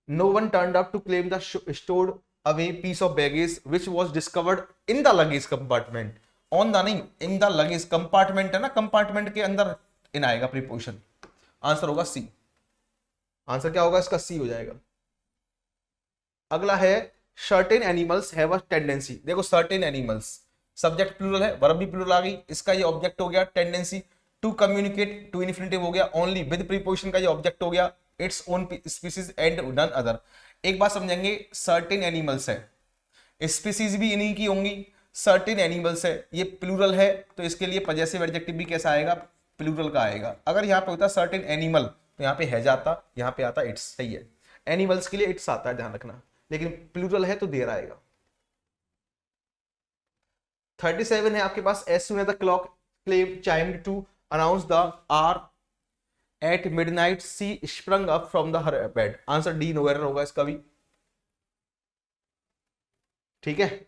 No one turned up to claim the stored away piece of baggage which was discovered in the luggage compartment, on the नहीं, in the luggage compartment है ना, कंपार्टमेंट के अंदर इन आएगा प्रीपोजिशन, आंसर होगा सी। आंसर क्या होगा इसका, सी हो जाएगा। अगला है certain animals have a tendency, देखो सर्टेन एनिमल्स, सब्जेक्ट प्लूरल है, वर्ब भी प्लूरल आ गई, इसका ये ऑब्जेक्ट हो गया tendency, to communicate to infinitive हो गया, ओनली विद प्रीपोजिशन का ये ऑब्जेक्ट हो गया, its own species and none other. एक बात समझेंगे, सर्टेन एनिमल्स है, स्पीसीज भी इन्हीं की होंगी, सर्टेन एनिमल्स है, ये प्लूरल है, तो इसके लिए पजेसिव एडजेक्टिव भी कैसा आएगा, प्लूरल का आएगा। अगर यहाँ पे होता सर्टेन एनिमल तो यहाँ पे है जाता, यहाँ पे आता इट्स, सही है, एनिमल्स के लिए इट्स आता है, ध्यान रखना, लेकिन प्लूरल है तो देर आएगा। 37 है आपके पास, as soon as the clock chimed to announce the hour at midnight she sprung up from the her bed, answer D, no error होगा इसका भी। ठीक है,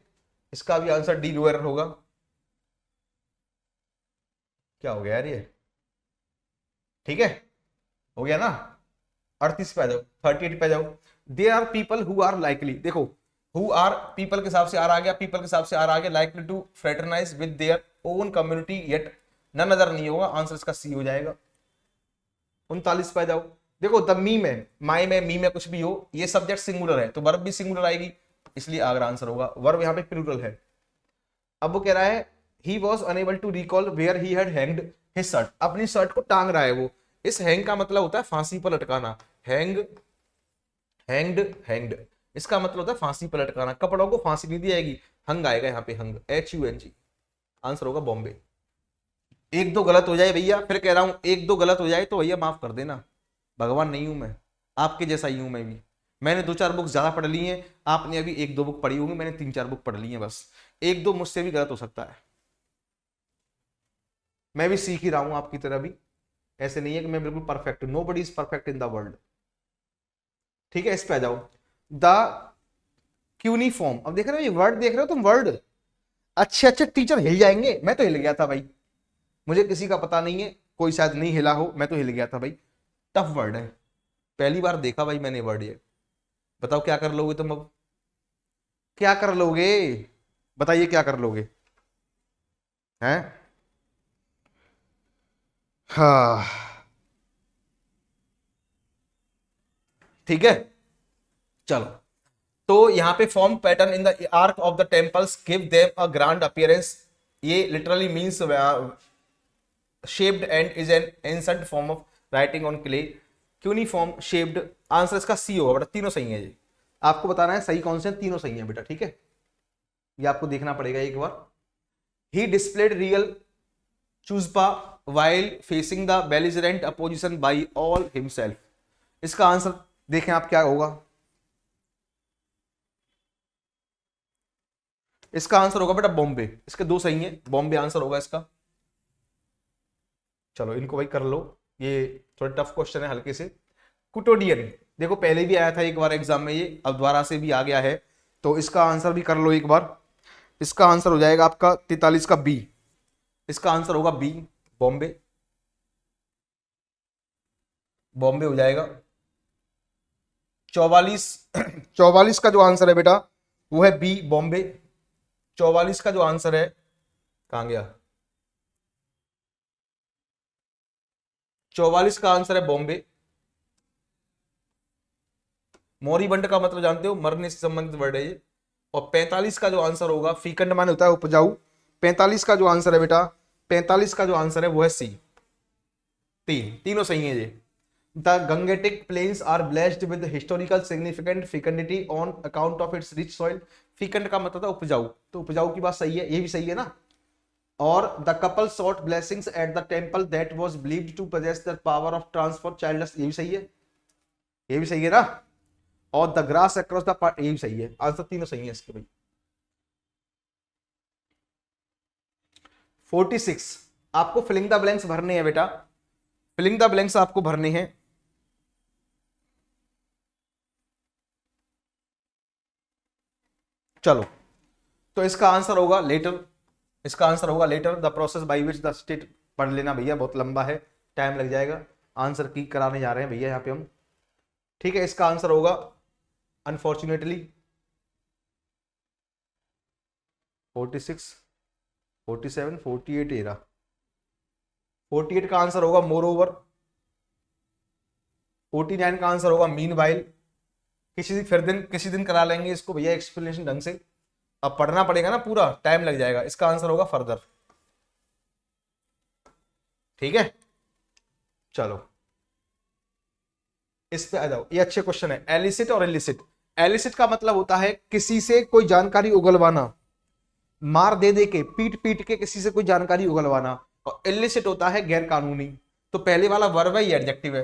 इसका भी आंसर डी, नो एरर होगा। क्या हो गया यार ये, ठीक है, हो गया ना। 38 पे आ जाओ, 38 पे आ जाओ। There are people who are likely, देखो हु आर पीपल के हिसाब से आर आ गया, पीपल के हिसाब से आर आ गया, likely to fraternize with their own community yet none other नहीं होगा, आंसर इसका सी हो जाएगा। 39 पे आ जाओ, देखो द मी में, माई में, मी में कुछ भी हो, ये सब्जेक्ट सिंगुलर है तो वर्ब भी सिंगुलर आएगी, इसलिए आगरा आंसर होगा, वर्ब यहाँ पे प्लूरल है। अब वो कह रहा है he was unable to recall where he had hanged his shirt, अपनी शर्ट को टांग रहा है वो, इस हैंग का मतलब होता है फांसी पर लटकाना, हैंग, हैंग्ड, हैंग्ड, इसका मतलब होता है फांसी पर लटकाना, कपड़ों को फांसी नहीं दी जाएगी, हंग आएगा यहाँ पे, हंग, HUNG, आंसर होगा बॉम्बे। एक दो गलत हो जाए भैया, फिर कह रहा हूं एक दो गलत हो जाए तो भैया माफ कर देना, भगवान नहीं हूं मैं, आपके जैसा ही हूं मैं भी, मैंने 2-4 बुक ज्यादा पढ़ ली हैं, आपने अभी 1-2 बुक पढ़ी होंगी, मैंने 3-4 बुक पढ़ ली हैं, बस 1-2 मुझसे भी गलत हो सकता है, मैं भी सीख ही रहा हूं आपकी तरह भी, ऐसे नहीं है कि मैं बिल्कुल perfect, nobody is perfect in the world. ठीक है, इस पे आ जाओ, द क्यूनिफॉर्म, अब देख रहे हो ये वर्ड, देख रहे हो तुम वर्ड, अच्छे अच्छे टीचर हिल जाएंगे, मैं तो हिल गया था भाई, मुझे किसी का पता नहीं है, कोई शायद नहीं हिला हो, मैं तो हिल गया था भाई, टफ वर्ड है, पहली बार देखा भाई मैंने वर्ड ये, बताओ क्या कर लोगे तुम अब, क्या कर लोगे, बताइए क्या कर लोगे हैं। हाँ ठीक है, चलो, तो यहां पे form pattern in the arch of the temples give them a grand appearance, ये literally means shaped and is an ancient form of writing on clay, cuneiform, shaped, answer इसका सी होगा बेटा, तीनों सही है जी, आपको बताना है सही कौन से, तीनों सही है बेटा, ठीक है, ये आपको देखना पड़ेगा एक बार। He displayed real chutzpah while facing the belligerent opposition by all himself, इसका आंसर देखें आप क्या होगा, इसका आंसर होगा बेटा बॉम्बे, इसके दो सही हैं, बॉम्बे आंसर होगा इसका। चलो इनको भाई कर लो, ये थोड़ा टफ क्वेश्चन है हल्के से। कुटोडियन, देखो पहले भी आया था एक बार एग्जाम में ये, अब दोबारा से भी आ गया है, तो इसका आंसर भी कर लो एक बार। इसका आंसर हो जाएगा आपका 43 का बी। इसका आंसर होगा बी, बॉम्बे। बॉम्बे हो जाएगा। 44 44 का जो आंसर है बेटा वो है बी, बॉम्बे। 44 का जो आंसर है, कहां गया, 44 का आंसर है बॉम्बे। मोरीबंड का मतलब जानते हो, मरने से संबंधित वर्ड है ये। और 45 का जो आंसर होगा, फीकंड माने होता है उपजाऊ। 45 का जो आंसर है बेटा, 45 का जो आंसर है वो है सी। तीनों सही है ये। The Gangetic plains are blessed with historical significant fecundity on account of its rich soil. Fecund का मतलब था उपजाऊ, तो उपजाऊ की बात सही है, ये भी सही है ना। और the couple sought blessings at the temple that was believed to possess the power of transfer childless, ये भी सही है, ये भी सही है ना। और the grass across the part, ये भी सही है। आंसर तीनों सही है इसके भाई। 46 आपको फिलिंग द ब्लैंक्स भरने हैं बेटा, फिलिंग द ब्लैंक्स आपको भरने हैं। चलो, तो इसका आंसर होगा लेटर। इसका आंसर होगा later the process by which the state, पढ़ लेना भैया, बहुत लंबा है, टाइम लग जाएगा। आंसर की कराने जा रहे हैं भैया यहाँ पे हम, ठीक है। इसका आंसर होगा अनफॉर्चुनेटली 46, 47, 48 एरा। 48 का आंसर होगा मोर ओवर। 49 का आंसर होगा मीन वाइल। किसी दिन करा लेंगे इसको भैया एक्सप्लेनेशन ढंग से, अब पढ़ना पड़ेगा ना पूरा, टाइम लग जाएगा। इसका आंसर होगा फर्दर, ठीक है। चलो इस पे आ जाओ, ये अच्छे क्वेश्चन है। एलिसिट और इलिसिट। एलिसिट का मतलब होता है किसी से कोई जानकारी उगलवाना, मार दे दे के, पीट पीट के किसी से कोई जानकारी उगलवाना। और इलिसिट होता है गैर कानूनी। तो पहले वाला वर्ब है, ये एडजेक्टिव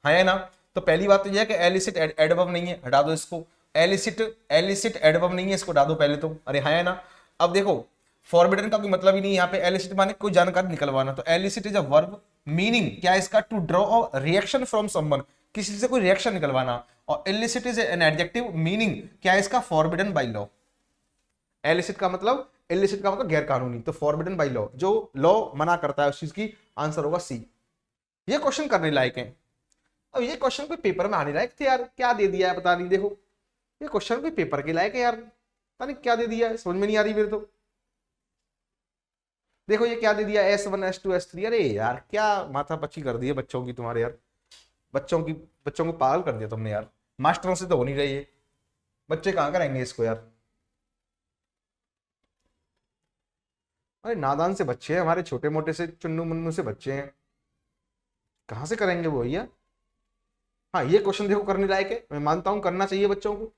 है ना। तो पहली बात तो यह है कि एलिसिट एडवर्ब नहीं है, हटा दो इसको। एलिसिट एडवर्ब नहीं है, इसको हटा दो पहले तो, अरे है ना। अब देखो फॉरबिडन का कोई मतलब ही नहीं यहाँ पे। एलिसिट माने कोई जानकारी निकलवाना, तो elicit is a verb. Meaning क्या है इसका, to draw a reaction from someone, किसी से कोई रिएक्शन निकलवाना। और illicit is an adjective. Meaning क्या है इसका, फॉरबिडन बाय लॉ। एलिसिट का मतलब, इलिसिट का मतलब गैर कानूनी, तो फॉरबिडन बाय लॉ, जो लॉ मना करता है उस चीज की। आंसर होगा सी। ये क्वेश्चन करने लायक है। अब ये क्वेश्चन कोई पेपर में आने लायक थे यार, क्या दे दिया है पता नहीं। देखो ये क्वेश्चन कोई पेपर के लायक है यार, पता नहीं क्या दे दिया है, समझ में नहीं आ रही मेरे तो। देखो ये क्या दे दिया, S1 S2 S3। अरे यार क्या माथा पच्ची कर दी है बच्चों की तुम्हारे यार, बच्चों को पागल कर दिया तुमने यार। मास्टरों से तो हो नहीं रही है, बच्चे कहां करेंगे इसको यार। अरे नादान से बच्चे हैं हमारे, छोटे मोटे से चुन्नू मुन्नू से बच्चे हैं, कहां से करेंगे वो भैया। हाँ ये क्वेश्चन देखो करने लायक है, मैं मानता हूं करना चाहिए बच्चों को।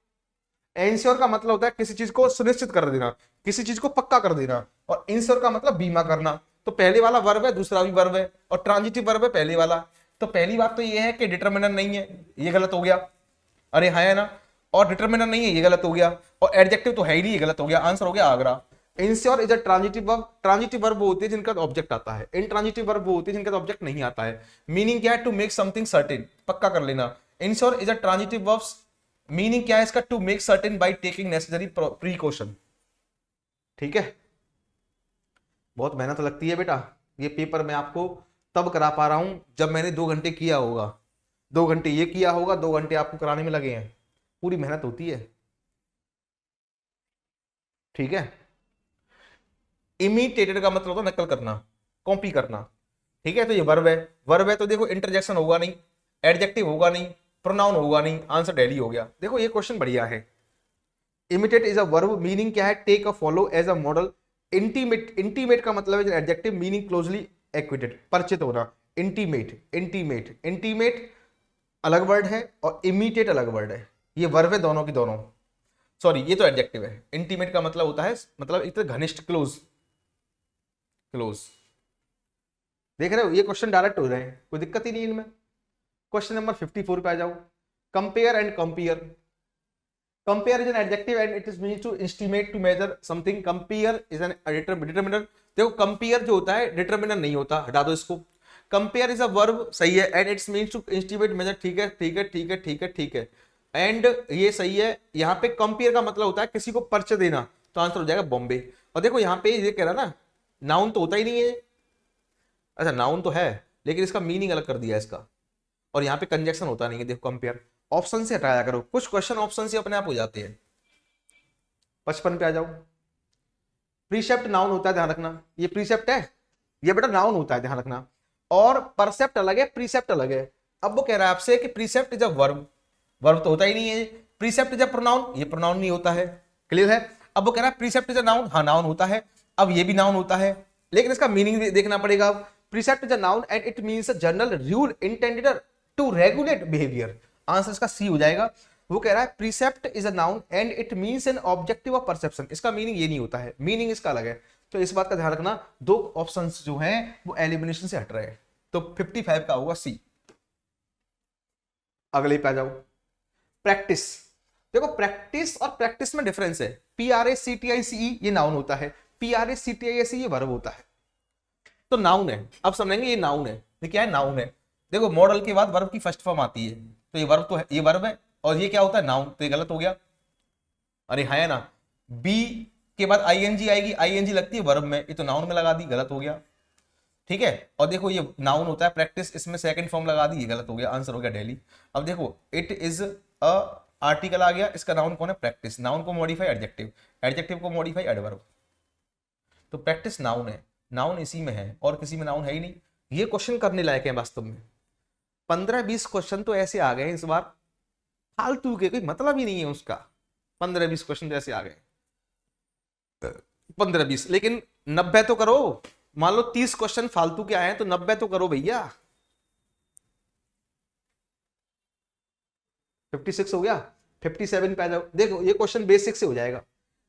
एंश्योर का मतलब होता है किसी चीज को सुनिश्चित कर देना, किसी चीज को पक्का कर देना। और इंश्योर का मतलब बीमा करना। तो पहले वाला वर्ब है, दूसरा भी वर्ब है, और ट्रांजिटिव वर्ब है पहले वाला। तो पहली बात तो ये है कि डिटरमिनर नहीं है, ये गलत हो गया, अरे है ना। और डिटरमिनर नहीं है, ये गलत हो गया। और एडजेक्टिव तो है ही नहीं, ये गलत हो गया। आंसर हो गया Agra. Ensure is a transitive verb. Transitive verb वो होती है जिनका ऑब्जेक्ट आता है, इनट्रांजिटिव वर्ब वो होती है जिनका ऑब्जेक्ट नहीं आता है। मीनिंग क्या है, टू मेक समथिंग सर्टेन, पक्का कर लेना। Ensure is a transitive verb. Meaning क्या है इसका, to make certain by taking necessary precaution, ठीक है। बहुत मेहनत लगती है बेटा, ये पेपर मैं आपको तब करा पा रहा हूं जब मैंने 2 घंटे किया होगा, 2 घंटे ये किया होगा, 2 घंटे आपको कराने में लगे हैं, पूरी मेहनत होती है, ठीक है। इमिटेटेड का मतलब होता है नकल करना, कॉपी करना, ठीक है। तो ये वर्ब है, वर्ब है तो देखो इंटरजेक्शन होगा नहीं, एडजेक्टिव होगा नहीं, प्रोनाउन होगा नहीं, आंसर डेली हो गया। देखो ये क्वेश्चन बढ़िया है। Imitate is a verb, meaning क्या है, take a follow as a model. Intimate, intimate का मतलब है एडजेक्टिव, मीनिंग क्लोजली एक्विटेड, परिचित होना। इंटीमेट, इंटीमेट, इंटीमेट अलग वर्ड है और इमिटेट अलग वर्ड है, ये वर्ब है दोनों की दोनों। सॉरी ये तो एडजेक्टिव है। इंटीमेट का मतलब होता है, मतलब एक तरह घनिष्ठ, क्लोज, क्लोज। देख रहे हो ये क्वेश्चन डायरेक्ट हो रहे हैं, कोई दिक्कत ही नहीं इनमें। क्वेश्चन नंबर 54 पे आ जाओ। Compare and compare. Compare is an adjective and it is meaning to estimate, to measure something. Compare is an determiner. देखो कंपेयर जो होता है डिटरमिनर नहीं होता, हटा दो इसको। कंपेयर इज अ वर्ब, सही है, and it's means to estimate measure, ठीक है ठीक है ठीक है ठीक है ठीक है, एंड ये सही है। यहाँ पे कंपेयर का मतलब होता है किसी को परिचय देना, तो आंसर हो जाएगा बॉम्बे। और देखो यहाँ पे ये कह रहा ना, नाउन तो होता ही नहीं है, अच्छा नाउन तो है लेकिन इसका मीनिंग अलग कर दिया है इसका, और यहाँ पे कंजक्शन होता नहीं है। देखो कंपेयर ऑप्शन से हटाया करो, कुछ क्वेश्चन ऑप्शन से अपने आप हो जाते हैं। 55 पे आ जाओ। प्रीसेप्ट नाउन होता है, ध्यान रखना, ये प्रीसेप्ट है, ये बेटा नाउन होता है, ध्यान रखना। और परसेप्ट अलग है, प्रीसेप्ट अलग है। अब वो कह रहा है आपसे कि precept is a verb, verb तो होता ही नहीं है। प्रीसेप्ट इज अ प्रोनाउन, ये प्रोनाउन नहीं होता है, क्लियर है। अब वो कह रहा है प्रीसेप्ट इज अ नाउन, हाँ नाउन होता है, अब ये भी नाउन होता है, लेकिन इसका मीनिंग देखना पड़ेगा। अब precept is a noun and it means a general rule intended to regulate behaviour, answer इसका सी हो जाएगा। वो कह रहा है precept is a noun and it means an objective of perception, इसका मीनिंग ये नहीं होता है, मीनिंग इसका अलग है। तो इस बात का ध्यान रखना, दो ऑप्शंस जो हैं वो एलिमिनेशन से हट रहे हैं, तो 55 का होगा सी। अगले पे आ जाओ। प्रैक्टिस, देखो प्रैक्टिस और प्रैक्टिस में डिफरेंस है। PRACTICE ये नाउन होता है, PRACTISE ये वर्ब होता है, तो नाउन है। अब समझेंगे ये नाउन है, ये क्या है, नाउन है। देखो मॉडल के बाद वर्ब की फर्स्ट फॉर्म आती है, तो ये वर्ब तो है, ये वर्ब है, और ये क्या होता है, नाउन, तो ये गलत हो गया। अरे है ना, बी के बाद ING आएगी, ING लगती है वर्ब में, ये तो नाउन में लगा दी, गलत हो गया, ठीक है। और देखो ये नाउन होता है प्रैक्टिस, इसमें सेकंड फॉर्म लगा दी, ये गलत हो गया, आंसर हो गया डेली। अब देखो इट इज अ आर्टिकल आ गया, इसका नाउन कौन है, प्रैक्टिस, नाउन को मॉडिफाई एडजेक्टिव, एडजेक्टिव को मॉडिफाई एडवर्ब, तो प्रैक्टिस नाउन है, नाउन इसी में है और किसी में नाउन है ही नहीं। ये क्वेश्चन करने लायक है वास्तव में, 15-20 क्वेश्चन तो ऐसे आ गए इस बार, फालतू के, कोई मतलब ही नहीं है उसका। 15-20 क्वेश्चन तो ऐसे आ गए, 15-20, लेकिन 90 तो करो। मान लो 30 क्वेश्चन फालतू के आए हैं तो 90 तो करो भैया। 56 हो गया, 57 पे आ जाओ। देखो ये क्वेश्चन बेसिक से हो जाएगा,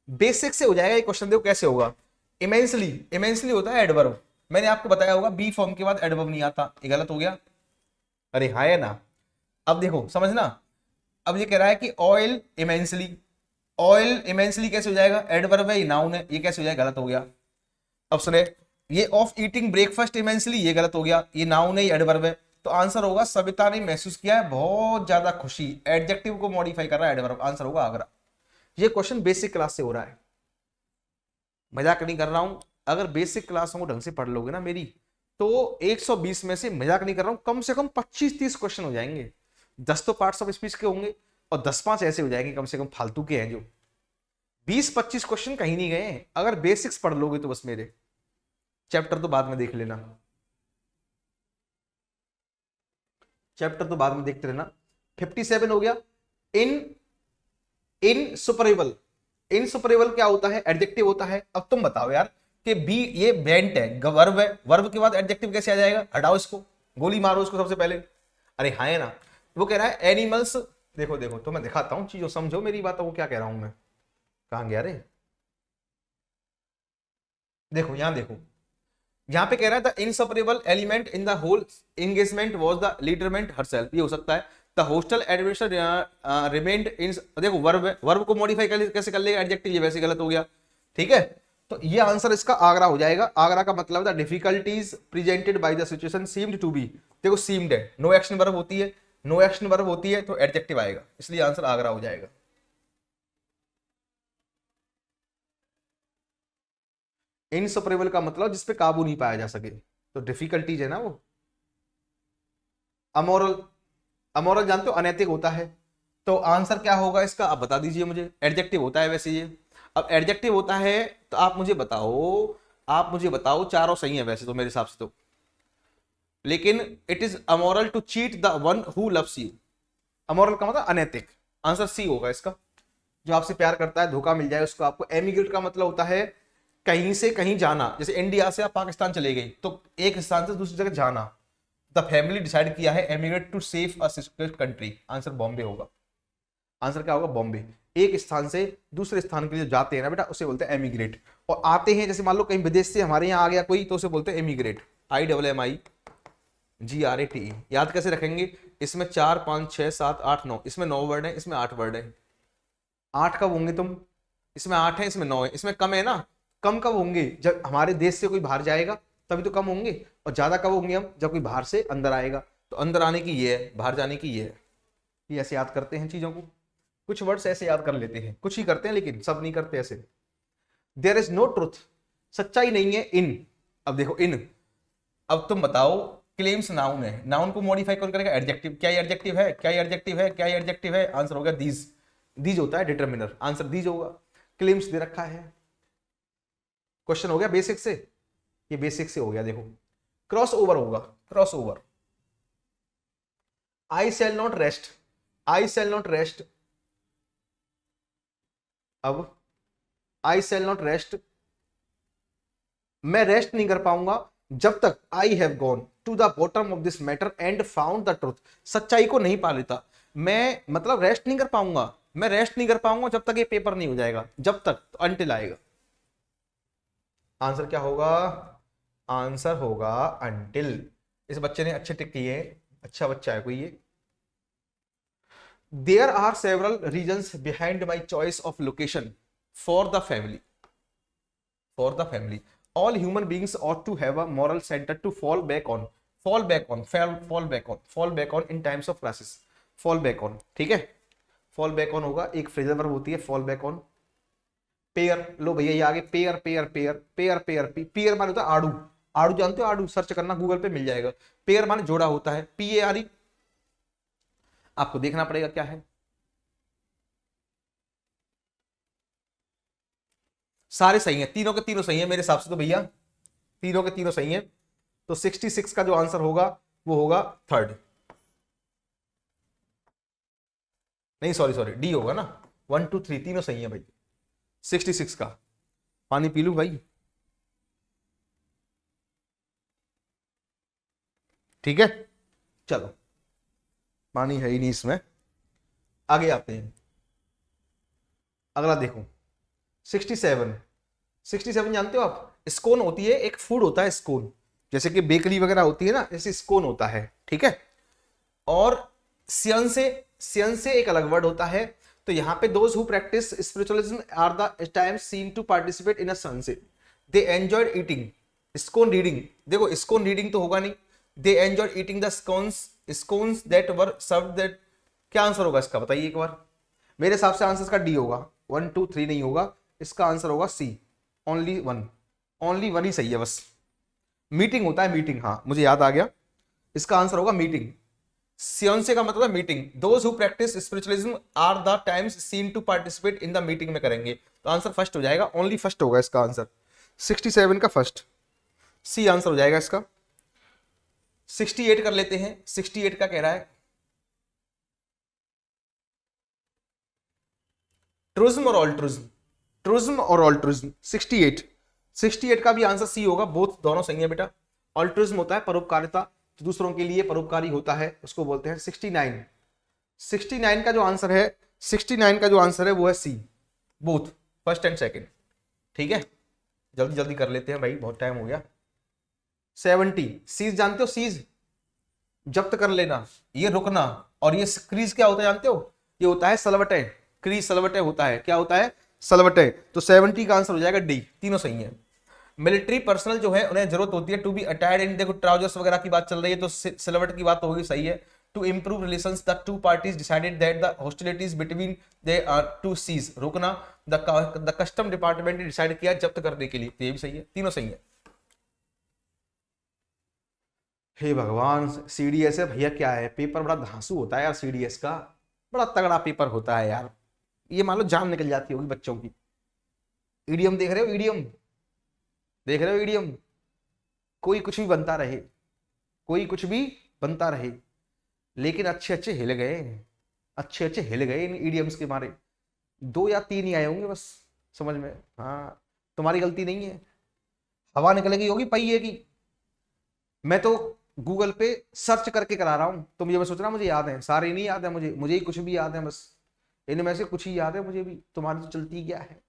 बेसिक से हो जाएगा ये क्वेश्चन। देखो कैसे होगा, इमेंसली, इमेंसली होता है एडवर्ब, मैंने आपको बताया होगा बी फॉर्म के बाद एडवर्ब नहीं आता, ये गलत हो गया। अरे हाँ है ना। अब देखो समझना, अब ये कह रहा है कि ऑयल इमेंसली, ऑयल इमेंसली कैसे हो जाएगा, एडवर्ब है, ये नाउन है, ये कैसे हो जाएगा, गलत हो गया। अब सुने, ये ऑफ ईटिंग ब्रेकफास्ट इमेंसली, ये गलत हो गया, ये नाउन है, ये एडवर्ब है, तो आंसर होगा सविता ने महसूस किया है बहुत ज्यादा खुशी, एडजेक्टिव को मॉडिफाई कर रहा है एडवर्ब, आंसर होगा आगरा। ये क्वेश्चन बेसिक क्लास से हो रहा है, मजाक नहीं कर रहा हूं। अगर बेसिक क्लासों को ढंग से पढ़ लोगे ना मेरी, तो 120 में से, मजाक नहीं कर रहा हूं, कम से कम 25-30 क्वेश्चन हो जाएंगे। 10 तो पार्ट्स ऑफ स्पीच के होंगे और 10-5 ऐसे हो जाएंगे कम से कम फालतू के हैं, जो 20-25 क्वेश्चन कहीं नहीं गए अगर बेसिक्स पढ़ लोगे तो। बस मेरे चैप्टर तो बाद में देख लेना, चैप्टर तो बाद में देखते रहना। 57 हो गया, इनसुपरेबल, इनसुपरेबल क्या होता है, एडजेक्टिव होता है। अब तुम बताओ यार कि बी ये बेंट है, वर्ब है, वर्ब के बाद एडजेक्टिव कैसे आ जाएगा, हटाओ इसको, गोली मारो इसको सबसे पहले। अरे हाँ है ना। वो कह रहा है एनिमल्स, देखो देखो तो मैं दिखाता हूं चीजों, समझो मेरी बातों को क्या कह रहा हूं मैं, कहां गया रे, देखो यहां देखो, यहां पे कह रहा है the inseparable element in the whole engagement was the leaderment herself, ये हो सकता है। The hostel administrator remained in, देखो वर्ब है, वर्ब को मॉडिफाई कैसे कर लेगा एडजेक्टिव, ये वैसे गलत हो गया, ठीक है। तो ये आंसर इसका आगरा हो जाएगा। आगरा का मतलब the difficulties presented by the situation seemed to be, देखो सीम्ड है, नो एक्शन वर्ब होती है, नो एक्शन वर्ब होती है तो एडजेक्टिव आएगा, इसलिए आंसर आगरा हो जाएगा। इनसपरेबल का मतलब जिसपे काबू नहीं पाया जा सके, तो डिफिकल्टीज है ना वो। अमोरल, अमोरल जानते हो अनैतिक होता है, तो आंसर क्या होगा इसका, आप बता दीजिए मुझे। एडजेक्टिव होता है वैसे ये, अब एडजेक्टिव होता है तो आप मुझे बताओ, आप मुझे बताओ, चारों सही है वैसे तो मेरे हिसाब से तो, लेकिन it is amoral to cheat the one who loves you, amoral का मतलब अनैतिक, आंसर सी होगा इसका। जो आपसे प्यार करता है, धोखा मिल जाए उसको आपको। एमिग्रेट का मतलब होता है कहीं से कहीं जाना, जैसे इंडिया से आप पाकिस्तान चले गए तो एक स्थान से दूसरी जगह जाना। द फैमिली डिसाइड किया है emigrate to save a secure country, answer Bombay होगा। आंसर क्या होगा, बॉम्बे। एक स्थान से दूसरे स्थान के लिए जाते हैं ना बेटा, उसे बोलते हैं एमिग्रेट। और आते हैं, जैसे मान लो कहीं विदेश से हमारे यहाँ आ गया कोई, तो उसे बोलते हैं एमिग्रेट, IMMIGRATE। याद कैसे रखेंगे, इसमें 4 5 6 7 8 9, इसमें 9 वर्ड है, इसमें 8 वर्ड है। 8 कब होंगे तुम, इसमें 8 है, इसमें 9 है, इसमें कम है ना, कम कब होंगे, जब हमारे देश से कोई बाहर जाएगा तभी तो कम होंगे। और ज्यादा कब होंगे हम, जब कोई बाहर से अंदर आएगा। तो अंदर आने की ये है, बाहर जाने की ये है। ये ऐसे याद करते हैं चीजों को, कुछ वर्ड्स ऐसे याद कर लेते हैं, कुछ ही करते हैं लेकिन सब नहीं करते ऐसे। देयर इज नो ट्रुथ, सच्चाई नहीं है इन। अब देखो इन, अब तुम बताओ क्लेम्स नाउन है, नाउन को मॉडिफाई कौन करेगा, एडजेक्टिव। क्या एडजेक्टिव है, क्या एडजेक्टिव है, क्या एडजेक्टिव है, आंसर होगा दीज। दीज होता है डिटरमिनर, आंसर दीज होगा। क्लेम्स दे रखा है, क्वेश्चन हो गया बेसिक से, ये बेसिक से हो गया। देखो क्रॉस ओवर होगा, cross over. I shall not rest, I shall not rest. अब आई शैल नॉट रेस्ट, मैं रेस्ट नहीं कर पाऊंगा जब तक I have gone to the bottom of this matter and found the truth, सच्चाई को नहीं पा लेता। मैं मतलब रेस्ट नहीं कर पाऊंगा, मैं रेस्ट नहीं कर पाऊंगा जब तक ये पेपर नहीं हो जाएगा, जब तक, तो अंटिल आएगा। आंसर क्या होगा, आंसर होगा अंटिल। इस बच्चे ने अच्छे टिक किए, अच्छा बच्चा है कोई ये। There are several reasons behind my choice of location for the family, for the family. All human beings ought to have a moral center to fall back on, fall back on, fall back on, fall back on in times of crisis, fall back on। ठीक है, fall back on होगा, एक phrasal verb होती है fall back on। Pair, लो भैया ये आगे, pair pair pair pair pair, pair माने होता है आड़ू, आड़ू जानते हो, आड़ू सर्च करना गूगल पे मिल जाएगा। पेयर माने जोड़ा होता है, PARE, आपको देखना पड़ेगा क्या है। सारे सही हैं, तीनों के तीनों सही हैं मेरे हिसाब से तो भैया, तीनों के तीनों सही हैं। तो 66 का जो आंसर होगा वो होगा थर्ड, नहीं सॉरी सॉरी डी होगा ना, 1 2 3 तीनों सही हैं भाई। 66 का, पानी पी लूं भाई, ठीक है चलो, पानी है ही नहीं इसमें। आगे आते हैं, अगला देखो 67। 67 जानते हो आप, स्कोन होती है, एक फूड होता है स्कोन, जैसे कि बेकरी वगैरह होती है ना, ऐसे स्कोन होता है, ठीक है। और सियन से एक अलग वर्ड होता है। तो यहां पे those who practice spiritualism are the times seen to participate in a sunset, they enjoyed eating scone reading. देखो स्कोन रीडिंग तो होगा नहीं, they enjoyed eating the scones that were served that. क्या आंसर होगा इसका बताइए एक बार, मेरे हिसाब से आंसर इसका डी होगा, 1 2 3 नहीं होगा, इसका आंसर होगा सी, ओनली वन ही सही है बस। मीटिंग होता है, मीटिंग, हाँ मुझे याद आ गया, इसका आंसर होगा मीटिंग। सियंसे का मतलब है meeting, those who practice spiritualism are the times seen to participate in the meeting में करेंगे, तो आंसर फर्स्ट हो जाएगा, ओनली फर्स्ट होगा इसका आंसर, 67 का फर्स्ट, सी आंसर हो जाएगा इसका। 68 कर लेते हैं, 68 का कह रहा है ट्रूज्म और ऑल्ट्रुज्म, ट्रूज्म और ऑल्ट्रुज्म। 68 का भी आंसर सी होगा, बोथ दोनों सही है बेटा। ऑल्ट्रुज्म होता है परोपकारिता, तो दूसरों के लिए परोपकारी होता है, उसको बोलते हैं। 69 का जो आंसर है, 69 का जो आंसर है वो है सी, बोथ फर्स्ट एंड सेकंड, ठीक है जल्दी जल्दी कर लेते हैं भाई, बहुत टाइम हो गया। 70 सीज जानते हो, सीज जब्त कर लेना, ये रुकना, और ये क्रीज क्या होता है जानते हो, ये होता है सलवटे, क्रीज सलवटे होता है, क्या होता है सलवटे। तो 70 का आंसर हो जाएगा डी, तीनों सही है। मिलिट्री पर्सनल जो है उन्हें जरूरत होती है टू बी अटायर्ड इन, देखो ट्राउजर्स वगैरह की बात चल रही है तो सलवट की बात तो होगी, सही है। To improve relations the two parties decided that the hostilities between they are to cease, रोकना। द कस्टम डिपार्टमेंट ने डिसाइड किया जब्त करने के लिए, तो ये भी सही है, तीनों सही है। हे भगवान, CDS है भैया, क्या है पेपर बड़ा धांसू होता है यार, CDS का बड़ा तगड़ा पेपर होता है यार, ये मान लो जान निकल जाती होगी बच्चों की। ईडियम देख रहे हो, ईडियम देख रहे हो, ईडियम, कोई कुछ भी बनता रहे, कोई कुछ भी बनता रहे, लेकिन अच्छे अच्छे हिल गए, अच्छे अच्छे हिल गए इन ईडियम्स के मारे। 2 या 3 ही आए होंगे बस समझ में, हाँ तुम्हारी गलती नहीं है, हवा निकलेगी होगी पहिए की। मैं तो गूगल पे सर्च करके करा रहा हूं, तो मुझे मैं सोच रहा मुझे याद है, सारे नहीं याद है मुझे ही कुछ भी याद है बस, इनमें से कुछ ही याद है मुझे भी, तुम्हारी तो चलती क्या है,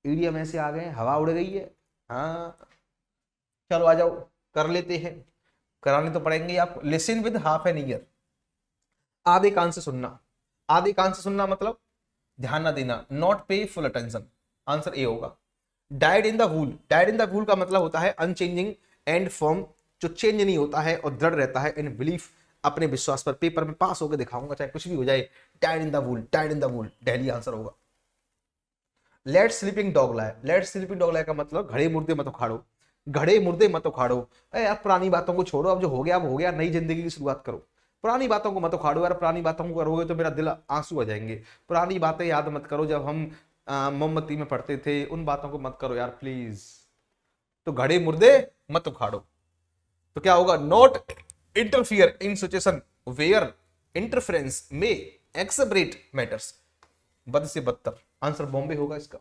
ईडियम ऐसे आ गए, हवा उड़ गई है। हाँ चलो आ जाओ कर लेते हैं, कराने तो पड़ेंगे आप। Listen with half an year, आधे कान से सुनना, आधे कान से सुनना मतलब ध्यान ना देना, नॉट पे फुल अटेंशन, आंसर ए होगा। Died in the wool, died in the वूल का मतलब होता है अनचेंजिंग एंड फर्म, जो चेंज नहीं होता है और दृढ़ रहता है इन बिलीफ, अपने विश्वास पर। पेपर में पास होकर दिखाऊंगा चाहे कुछ भी हो जाए। Tied in the wool, tied in the wool, Delhi answer होगा। लेट स्लीपिंग डॉग लाए, लेट स्लीपिंग डॉग लाए का मतलब घड़े मुर्दे मत उखाड़ो, घड़े मुर्दे मत उखाड़ो। अरे यार पुरानी बातों को छोड़ो, अब जो हो गया अब हो गया, नई जिंदगी की शुरुआत करो। पुरानी बातों को मत उखाड़ो यार, पुरानी बातों को करोगे तो मेरा दिल आंसू आ जाएंगे। पुरानी बातें याद मत करो, जब हम मोमबत्ती में पढ़ते थे, उन बातों को मत करो यार प्लीज। तो घड़े मुर्दे मत उखाड़ो। तो क्या होगा, not interfere in situation where interference may exacerbate matters, बद से बदतर। आंसर बॉम्बे होगा इसका।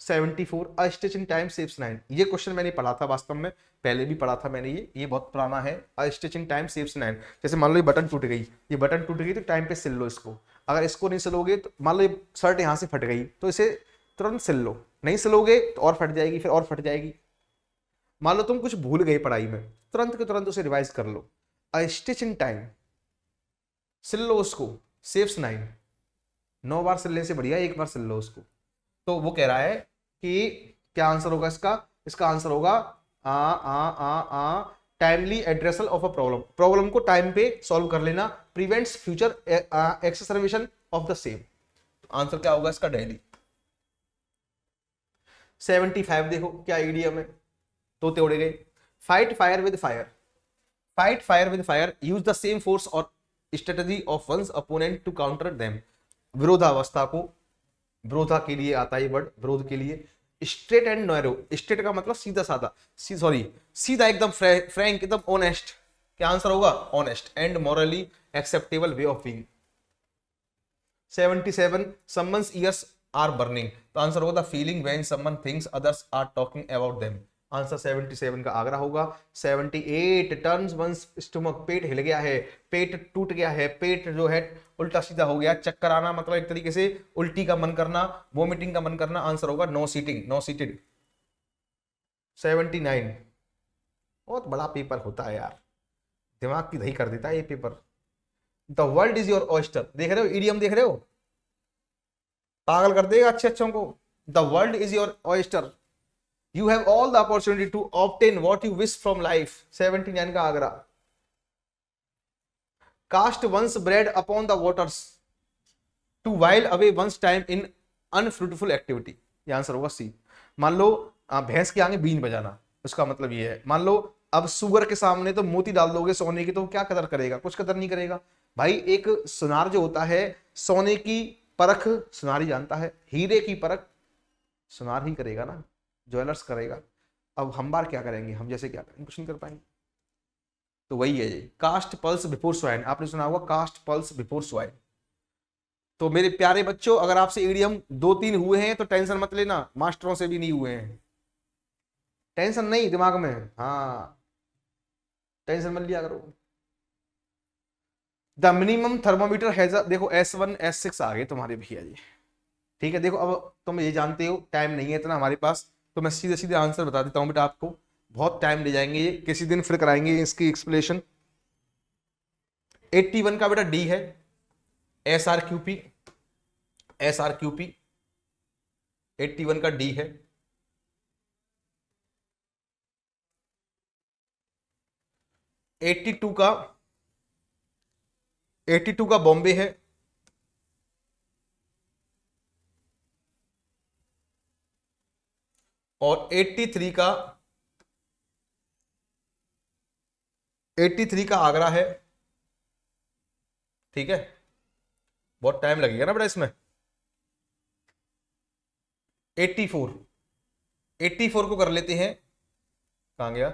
74 अ स्टिचिंग टाइम सेव्स 9, ये क्वेश्चन मैंने पढ़ा था वास्तव में, पहले भी पढ़ा था मैंने, ये बहुत पुराना है। अ स्टिचिंग टाइम सेव्स 9, जैसे मान लो ये बटन टूट गई, ये बटन टूट गई तो टाइम पे सिल लो इसको। अगर इसको नहीं सिलोगे तो मान लो ये शर्ट यहाँ से फट गई तो इसे तुरंत सिल लो, नहीं सिलोगे तो और फट जाएगी, फिर और फट जाएगी। मान लो तुम कुछ भूल गए पढ़ाई में, तुरंत के तुरंत उसे रिवाइज कर लो। अ स्टिचिंग टाइम, सिल लो उसको, सेव्स 9, 9 बार सिलने से बढ़िया एक बार सिल लो उसको। तो वो कह रहा है कि क्या आंसर होगा इसका, इसका आंसर होगा a timely addressal of a problem, problem को टाइम पे सॉल्व कर लेना, prevents future exacerbation of the same. Answer क्या होगा इसका, डेली। 75 देखो क्या इडियम है, तो उड़े गए। Fight fire with fire, fight fire with fire, use the same force और strategy of one's opponent to counter them. विरोधावस्था को, विरोधा के लिए आता है वर्ड, विरोध के लिए। स्ट्रेट एंड नैरो, स्ट्रेट का मतलब सीधा साधा, सॉरी सीधा एकदम, फ्रैंक एकदम, ऑनेस्ट। क्या आंसर होगा, honest and morally acceptable way of being. 77 someone's ears are burning, तो आंसर होगा the feeling when someone thinks others are talking about them. Answer 77 का आगरा होगा। 78 टर्न्स वंस स्टमक, पेट हिल गया है, पेट टूट गया है, पेट जो है उल्टा सीधा हो गया। चक्कर आना मतलब एक तरीके से उल्टी का मन करना, वोमिटिंग का मन करना। आंसर होगा नो सीटिंग, नो सीटेड। 79 बहुत बड़ा पेपर होता है यार, दिमाग की दही कर देता है ये paper. The world is your oyster, देख रहे हो इडियम, देख रहे हो, पागल कर देगा अच्छे अच्छों को। The world is your oyster, you have all the opportunity to obtain what you wish from life। 79 का Agra. cast one's bread upon the waters to while away one's time in unfruitful activity, ये answer होगा सी। मान लो भैंस के आगे been बजाना, उसका मतलब ये है, मान लो अब सुगर के सामने तो मोती डाल दोगे सोने की, तो क्या कदर करेगा, कुछ कदर नहीं करेगा भाई। एक सुनार जो होता है, सोने की परख सुनार ही जानता है, हीरे की परख सुनार ही करेगा ना, ज्वेलर्स करेगा। अब हम बार क्या करेंगे, हम जैसे क्या करेंगे, कुछ नहीं कर पाएंगे। तो वही है ये, कास्ट पल्स बिफोर स्वाइन, आपने सुना होगा कास्ट पल्स बिफोर स्वाइन। तो मेरे प्यारे बच्चों, अगर आपसे ईडियम 2-3 हुए हैं तो टेंशन मत लेना, मास्टरों से भी नहीं हुए हैं, टेंशन नहीं दिमाग में, हाँ टेंशन मत लिया करो। द मिनिमम थर्मोमीटर हैज, देखो S1 S6 आ गए तुम्हारे भैया जी, ठीक है। देखो अब तुम ये जानते हो टाइम नहीं है इतना हमारे पास, तो मैं सीधे सीधे आंसर बता देता हूं बेटा आपको, बहुत टाइम ले जाएंगे ये, किसी दिन फिर कराएंगे इसकी एक्सप्लेनेशन। 81 का बेटा डी है, SRQP, SRQP 81 का डी है। 82 का बॉम्बे है। और 83 का आगरा है, ठीक है। बहुत टाइम लगेगा ना बेटा इसमें। 84 को कर लेते हैं, कहां गया।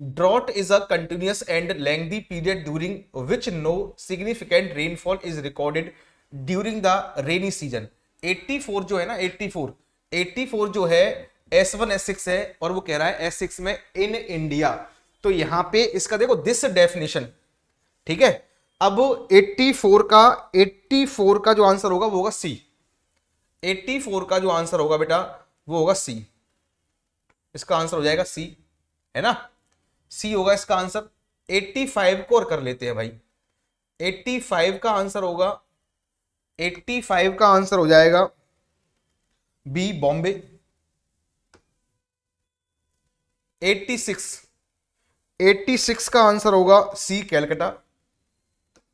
Drought is a continuous and lengthy period during which no significant rainfall is recorded during the rainy season. 84 जो है ना, 84 जो है S1 S6 है, और वो कह रहा है S6 में इन इंडिया। तो यहां पे इसका देखो दिस डेफिनेशन, ठीक है। अब 84 का जो आंसर होगा वो होगा सी। 84 का जो आंसर होगा बेटा वो होगा सी, इसका आंसर हो जाएगा सी, है ना, सी होगा इसका आंसर। 85 को और कर लेते हैं भाई, 85 का आंसर होगा, 85 का आंसर हो जाएगा बी बॉम्बे। 86 86 का आंसर होगा सी कैलकटा।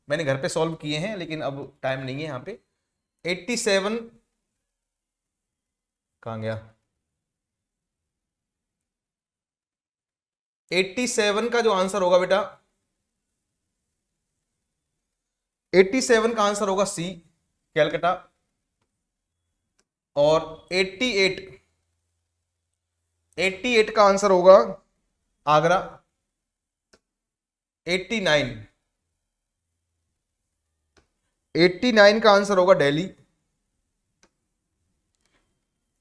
मैंने घर पे सॉल्व किए हैं लेकिन अब टाइम नहीं है यहां पे। 87 कहां गया? 87 का जो आंसर होगा बेटा, 87 का आंसर होगा सी कैलकटा। और 88 का आंसर होगा आगरा। 89 का आंसर होगा दिल्ली।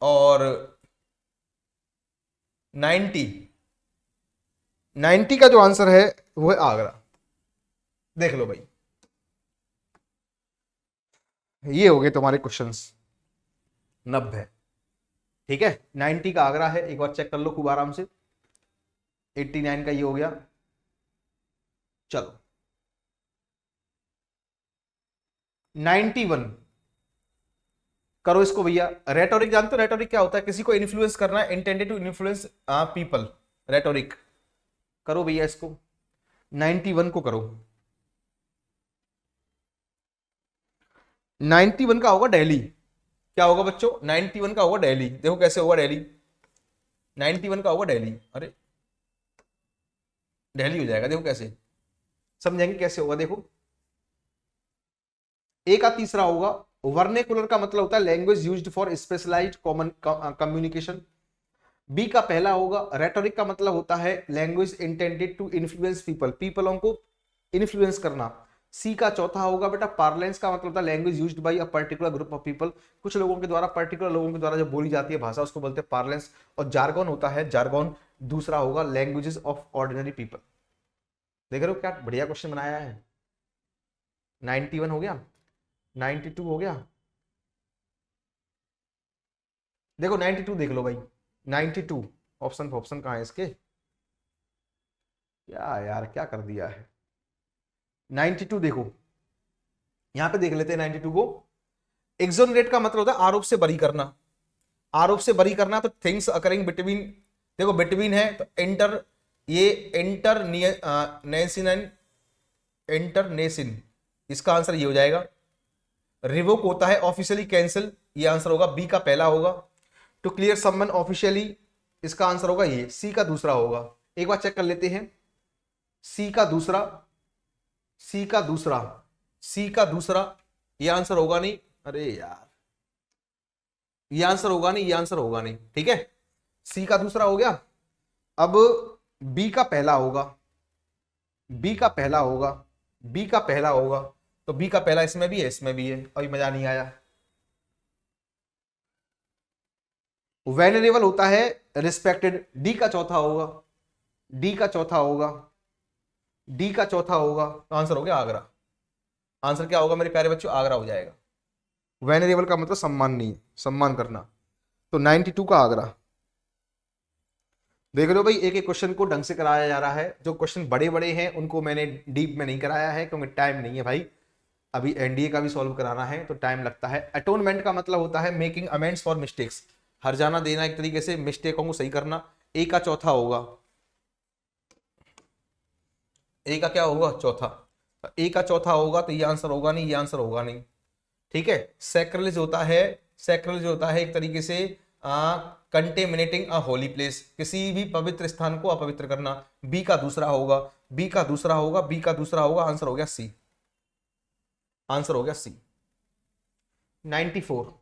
और 90 का जो आंसर है वो है आगरा। देख लो भाई, ये हो गए तुम्हारे क्वेश्चंस 90। ठीक है, 90 का आगरा है, एक बार चेक कर लो खूब आराम से। 89 का ये हो गया। चलो 91 करो इसको भैया। रेटोरिक जानते हो? रेटोरिक क्या होता है? किसी को इन्फ्लुएंस करना है, intended to influence people, rhetoric. करो भैया इसको, 91 को करो। 91 का होगा दिल्ली। क्या होगा बच्चों? 91 का होगा दिल्ली। देखो कैसे होगा दिल्ली। 91 का होगा दिल्ली। अरे दिल्ली हो जाएगा, देखो कैसे समझेंगे कैसे होगा। देखो ए का तीसरा होगा वर्नेकुलर का मतलब होता है language used for specialized common communication. B का पहला होगा रेटोरिक का मतलब होता है language intended to influence people, पीपलों को इन्फ्लुएंस करना। सी का चौथा होगा बेटा पार्लेंस का मतलब होता है language used by a particular group of people, कुछ लोगों के द्वारा, पर्टिकुलर लोगों के द्वारा जो बोली जाती है भाषा उसको बोलते हैं पार्लेंस। और जार्गन होता है, जार्गन दूसरा होगा लैंग्वेजेस ऑफ ऑर्डिनरी पीपल। देख रहे हो क्या बढ़िया क्वेश्चन बनाया है। 91 हो गया, 92 हो गया। देखो 92 देख लो भाई, 92 ऑप्शन ऑप्शन कहाँ है इसके? क्या यार क्या कर दिया है। 92 देखो, यहां पे देख लेते हैं 92 को। एक्सोनरेट का मतलब होता है आरोप से बरी करना। आरोप से बरी करना तो थिंग्स अकरिंग बिटवीन, देखो बिटवीन है तो इंटर, ये इंटरनेशन, इसका आंसर ये हो जाएगा। रिवोक होता है ऑफिशियली कैंसिल, ये आंसर होगा बी का पहला होगा। टू क्लियर समवन ऑफिशियली, इसका आंसर होगा ये, सी का दूसरा होगा। एक बार चेक कर लेते हैं, सी का दूसरा, सी का दूसरा, सी का दूसरा, ये आंसर होगा नहीं। अरे यार ये आंसर होगा नहीं, ये आंसर होगा नहीं। ठीक है, सी का दूसरा हो गया। अब बी का पहला होगा, बी का पहला होगा, बी का पहला होगा। तो बी का पहला इसमें भी है, इसमें भी है। अभी मजा नहीं आया। वेनरेबल होता है रिस्पेक्टेड, डी का चौथा होगा, डी का चौथा होगा, डी का चौथा होगा। तो आंसर हो गया आगरा। आंसर क्या होगा मेरे प्यारे बच्चों? आगरा हो जाएगा। वेनरेबल का मतलब सम्माननीय, सम्मान करना। तो 92 का आगरा। देख रहे हो भाई, एक एक क्वेश्चन को ढंग से कराया जा रहा है। जो क्वेश्चन बड़े बड़े हैं उनको मैंने डीप में नहीं कराया है क्योंकि टाइम नहीं है भाई। अभी एनडीए का भी सॉल्व कराना है तो टाइम लगता है। अटोनमेंट का मतलब होता है मेकिंग अमेंड्स फॉर मिस्टेक्स, हर्जाना देना, एक तरीके से मिस्टेकों को सही करना। ए का चौथा होगा, ए का क्या होगा? चौथा। ए का चौथा होगा तो ये आंसर होगा नहीं, ये आंसर होगा नहीं। ठीक है, सैक्रिलेज होता है, सैक्रिलेज होता है एक तरीके से कंटेमिनेटिंग अ होली प्लेस, किसी भी पवित्र स्थान को अपवित्र करना। बी का दूसरा होगा, बी का दूसरा होगा, बी का दूसरा होगा। आंसर हो गया सी, आंसर हो गया सी। 94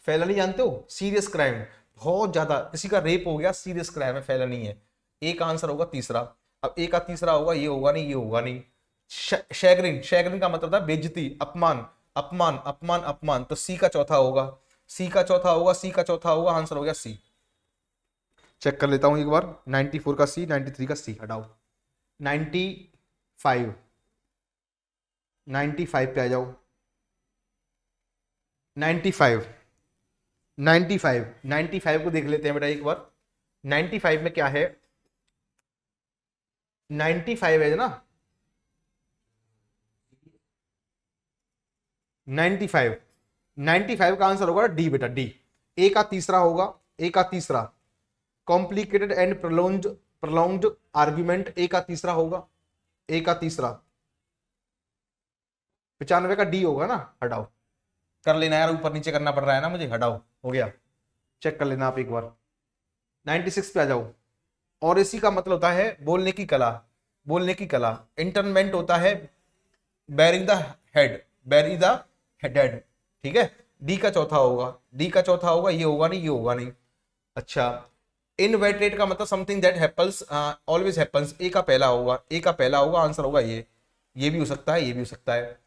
फेलनी जानते हो? सीरियस क्राइम, बहुत ज्यादा, किसी का रेप हो गया, सीरियस क्राइम है, फेलनी है। ए का आंसर होगा तीसरा। अब ए का तीसरा होगा, ये होगा नहीं, ये होगा नहीं। शैगरिन, शैगरिन का मतलब था बेइज्जती, अपमान, अपमान, अपमान, अपमान। तो सी का चौथा होगा, सी का चौथा होगा, सी का चौथा होगा। आंसर हो गया सी। चेक कर लेता हूं एक बार। 94 का सी, 93 का सी हटाओ। 95, 95 पे आ जाओ। 95, 95, 95 को देख लेते हैं बेटा एक बार। 95 में क्या है? 95 है ना, 95, 95 का आंसर होगा डी बेटा, डी। ए का तीसरा होगा, ए का तीसरा। कॉम्प्लिकेटेड एंड प्रोलॉन्ग्ड आर्ग्यूमेंट, ए का तीसरा होगा, ए का तीसरा। 95 का डी होगा ना, हटाओ कर लेना यार, ऊपर नीचे करना पड़ रहा है ना मुझे, हटाओ, हो गया, चेक कर लेना आप एक बार। 96 पे आ जाओ। और इसी का मतलब होता है बोलने की कला, बोलने की कला। इंटरमेंट होता है burying the head, bury the head, ठीक है। डी का चौथा होगा, डी का चौथा होगा, ये होगा नहीं, ये होगा नहीं। अच्छा, इनवेटेड का मतलब something that happens, always happens, A का पहला होगा, ए का पहला होगा, आंसर होगा ये भी हो सकता है, ये भी हो सकता है।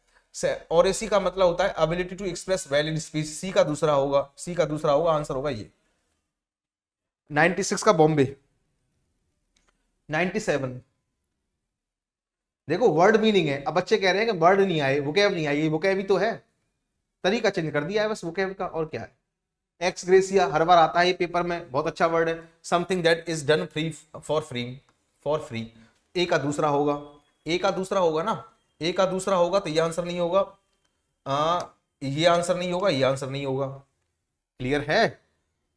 और इसी का मतलब होता है ability to express well in speech, C का दूसरा होगा, सी का दूसरा होगा, आंसर होगा ये। 96 का बॉम्बे। 97 देखो वर्ड मीनिंग है, अब बच्चे कह रहे हैं कि वर्ड नहीं आए, वोकैब नहीं आई, वोकैब ही तो है, तरीका चेंज कर दिया है बस वोकैब का, और क्या है। एक्स ग्रेसिया हर बार आता है पेपर में, बहुत अच्छा वर्ड है। Something that is done free, for free, for free, A का दूसरा होगा, ए का दूसरा होगा ना, ए का दूसरा होगा तो ये आंसर नहीं होगा, ये आंसर नहीं होगा, ये आंसर नहीं होगा, क्लियर है।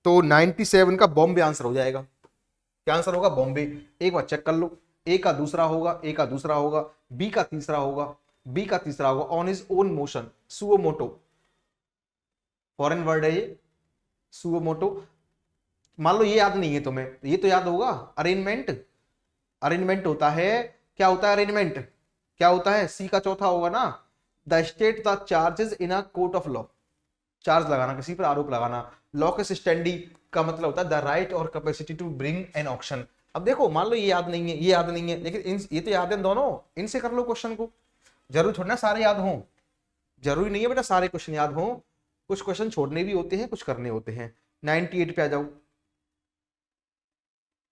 तो 97 का बॉम्बे आंसर हो जाएगा। क्या आंसर होगा? बॉम्बे। एक बार चेक कर लो, ए का दूसरा होगा, ए का दूसरा होगा, बी का तीसरा होगा, बी का तीसरा होगा, on his own motion, suo motu, foreign word है ये, सुओमोटो। मान लो ये याद नहीं है तुम्हें, ये तो याद होगा, अरेंजमेंट, अरेंजमेंट होता है, क्या होता है अरेंजमेंट, क्या होता है, सी का चौथा होगा ना, the state the charges in a court of law, charge लगाना, किसी पर आरोप लगाना। लॉकस स्टैंडी का मतलब होता है द राइट और capacity to bring an action. अब देखो मान लो ये याद नहीं है, ये याद नहीं है, लेकिन ये तो याद है दोनों, इनसे कर लो क्वेश्चन को, जरूरी थोड़ा ना सारे याद हों, जरूरी नहीं है बेटा सारे क्वेश्चन याद हों, कुछ क्वेश्चन छोड़ने भी होते हैं, कुछ करने होते हैं। 98 पे आ जाओ।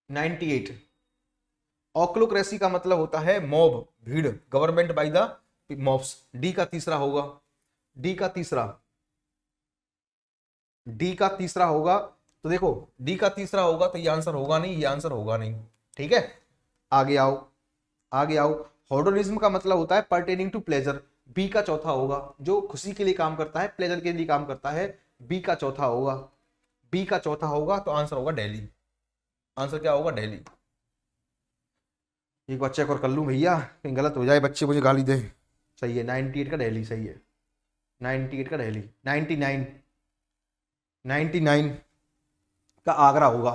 98 ऑक्लोक्रेसी का मतलब होता है मॉब, भीड़, government by the mobs. D का तीसरा होगा, डी का तीसरा, डी का तीसरा होगा, तो देखो डी का तीसरा होगा तो ये आंसर होगा नहीं, ये आंसर होगा नहीं, ठीक है। आगे आओ, आगे आओ। हॉडोनिज्म का मतलब होता है पर्टेनिंग टू प्लेजर, बी का चौथा होगा, जो खुशी के लिए काम करता है, प्लेजर के लिए काम करता है, बी का चौथा होगा, बी का चौथा होगा, तो आंसर होगा दिल्ली, आंसर क्या होगा? दिल्ली। एक बार चेक और कर लूं भैया, कहीं गलत हो जाए बच्चे मुझे गाली दे। सही है, 98 का दिल्ली सही है, 98 का दिल्ली। 99, 99 का आगरा होगा,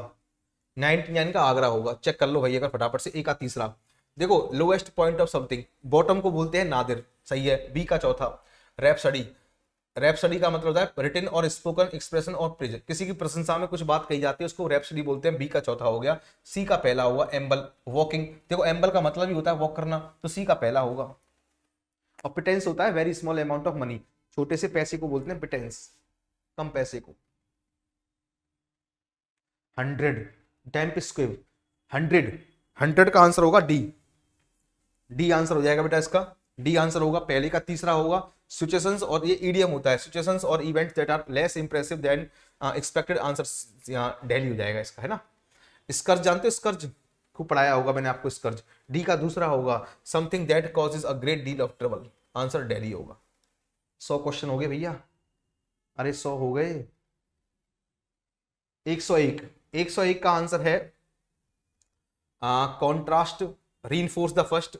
99 का आगरा होगा, चेक कर लो भैया का फटाफट से। ए का तीसरा, देखो lowest point of something, bottom को बोलते हैं नादिर, सही है। बी का चौथा रैपसडी, रैपसडी का मतलब होता है रिटन और स्पोकन एक्सप्रेशन और प्रेज, किसी की प्रशंसा में कुछ बात कही जाती है उसको रैपसडी बोलते हैं, बी का चौथा हो गया। सी का पहला होगा एम्बल, वॉकिंग, देखो एम्बल का मतलब ही होता है वॉक करना, तो सी का पहला होगा। और पिटेंस होता है very small amount of money, छोटे से पैसे को बोलते हैं पिटेंस, कम पैसे को। 100 डैम्प स्क्वेयर, 100, 100 का आंसर होगा डी, डी आंसर हो जाएगा बेटा इसका, डी आंसर होगा। पहले का तीसरा होगा सिचुएशंस, और ये ईडीएम होता है, सिचुएशंस और events that are less impressive than expected, answer यहाँ दिल्ली हो जाएगा इसका, है ना। स्कर्ज जानते हो, स्कर्ज खूब पढ़ाया होगा मैंने आपको, स्कर्ज। डी का दूसरा होगा something that causes a great deal of trouble, answer Delhi होगा। 100 क्वेश्चन हो गए भैया, अरे 100 हो गए। 101, 101 का आंसर है कॉन्ट्रास्ट रीइंफोर्स द फर्स्ट,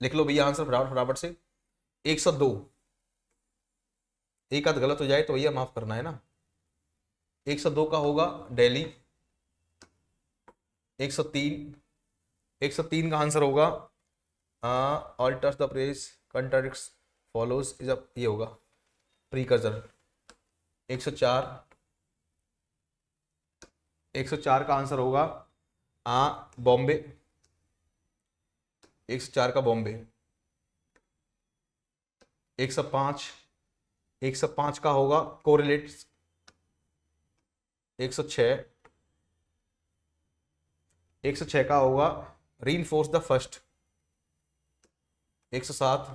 लिख लो भैया आंसर फटाफट फटाफट से। 102, एक आध गलत हो जाए तो भैया माफ करना है ना। 102 का होगा दिल्ली। 103, 103 का आंसर होगा alters the press contradicts follows is a, ये होगा प्रीकर्सर। 104, 104 का आंसर होगा बॉम्बे, 104 का बॉम्बे। 105, 105 का होगा कोरिलेट्स। 106, 106 का होगा रीइंफोर्स द फर्स्ट। 107,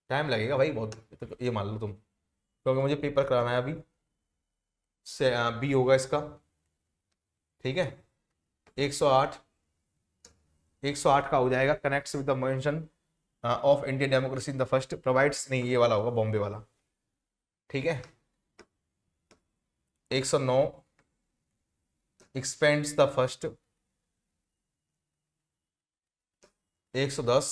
टाइम लगेगा भाई बहुत, तो ये मान लो तुम, क्योंकि मुझे पेपर कराना है अभी से, बी होगा इसका, ठीक है। 108, 108 का हो जाएगा connects with the mention of Indian democracy in the first provides, नहीं ये वाला होगा बॉम्बे वाला, ठीक है। 109 एक्सपेंड्स द फर्स्ट, 110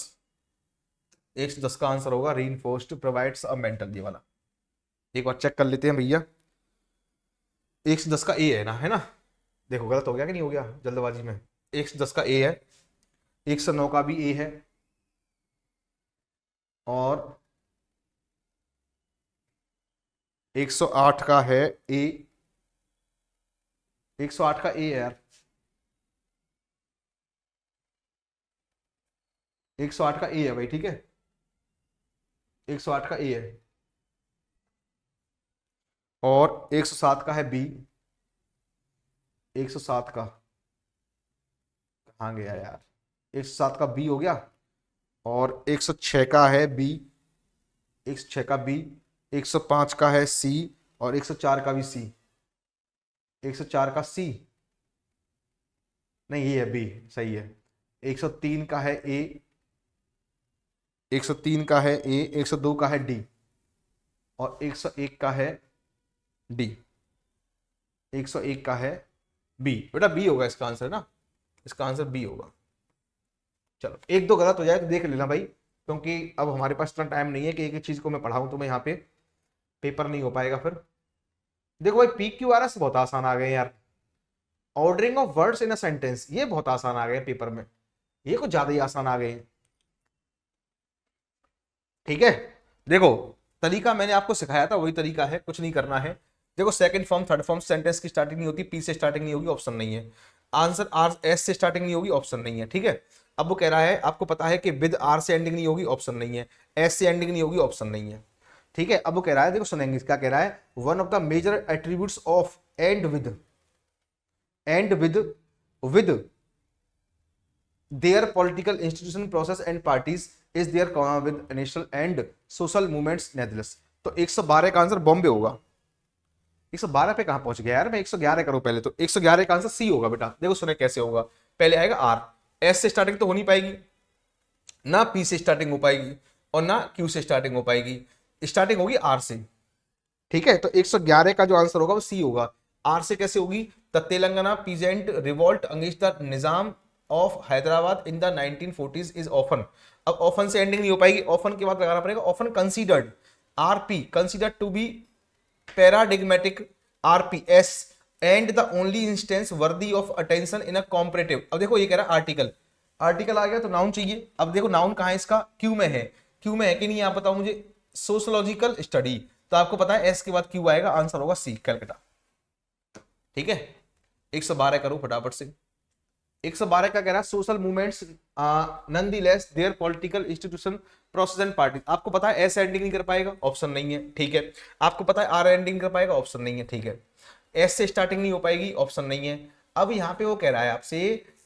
110 का आंसर होगा रीइंफोर्स्ड प्रोवाइड्स अ मेंटल, ये वाला एक बार चेक कर लेते हैं भैया। 110 का ए है ना, है ना, देखो गलत हो गया कि नहीं हो गया जल्दबाजी में। 110 का ए है, 109 का भी ए है, और 108 का है ए, 108 का ए है यार, 108 का ए है भाई, ठीक है, 108 का ए है, और 107 का है बी, 107 का कहाँ गया यार, 107 का बी हो गया, और 106 का है बी, 106 का बी, 105 का है सी, और 104 का भी सी, 104 का सी नहीं, ये है बी, सही है। 103 का है ए, 103 का है ए, 102 का है डी, और 101 का है डी, 101 का है बी। बेटा बी होगा इसका आंसर ना, इसका आंसर बी होगा। चलो एक दो गलत हो जाए तो देख लेना भाई, क्योंकि अब हमारे पास इतना टाइम नहीं है कि एक एक चीज को मैं पढ़ाऊं, तो मैं यहाँ पे पेपर नहीं हो पाएगा फिर। देखो भाई पी क्यू आर एस बहुत आसान आ गए यार, ordering of words in a sentence ये बहुत आसान आ गए पेपर में, ये कुछ ज्यादा ही आसान आ गए हैं, ठीक है। देखो तरीका मैंने आपको सिखाया था वही तरीका है, कुछ नहीं करना है। देखो second form third form sentence की स्टार्टिंग नहीं होती, पी से स्टार्टिंग नहीं होगी, ऑप्शन नहीं है। आंसर आर एस से स्टार्टिंग नहीं होगी, ऑप्शन नहीं है, ठीक है। अब वो कह रहा है आपको पता है कि विद आर से एंडिंग नहीं होगी, ऑप्शन नहीं है, एस से एंडिंग नहीं होगी, ऑप्शन नहीं है, ठीक है। अब वो कह रहा है, देखो सुनेंगे क्या कह रहा है, one of the major attributes of and with their political institution process and parties is their with national and social movements nevertheless। तो 112 का आंसर बॉम्बे होगा। 112 पे कहां पहुंच गया यार, मैं 111 करूं पहले, तो 111 का आंसर सी होगा बेटा। देखो सुने कैसे होगा, पहले आएगा आर, एस से स्टार्टिंग तो हो नहीं पाएगी ना, पी से स्टार्टिंग हो पाएगी और ना क्यू से स्टार्टिंग हो पाएगी, स्टार्टिंग होगी आर से, ठीक है। तो 111 का जो आंसर होगा वो सी होगा। आर से कैसे होगी, the Telangana peasant revolt against the Nizam of Hyderabad in the 1940s is often. अब ऑफन से एंडिंग नहीं हो पाएगी, ऑफन के बाद लगाना पड़ेगा often considered, RP considered to be paradigmatic, RPS and the only instance worthy of attention in a comparative. अब देखो ये कह रहा है आर्टिकल, आर्टिकल आ गया तो नाउन चाहिए। अब देखो नाउन कहां है इसका, क्यू में है, क्यू में है कि नहीं आप बताओ मुझे, सोशोलॉजिकल स्टडी, तो आपको पता है एस के बाद क्यू आएगा, आंसर होगा सी कलकत्ता, ठीक है। 112 करो फटाफट से। 112 का कह रहा है social movements nonetheless there political institution process and party. आपको पता है एस एंडिंग नहीं कर पाएगा, ऑप्शन नहीं है, ठीक है। आपको पता है आर एंडिंग कर पाएगा, ऑप्शन नहीं है, ठीक है। एस से स्टार्टिंग नहीं हो पाएगी, ऑप्शन नहीं है। अब यहाँ पे वो कह रहा है आपसे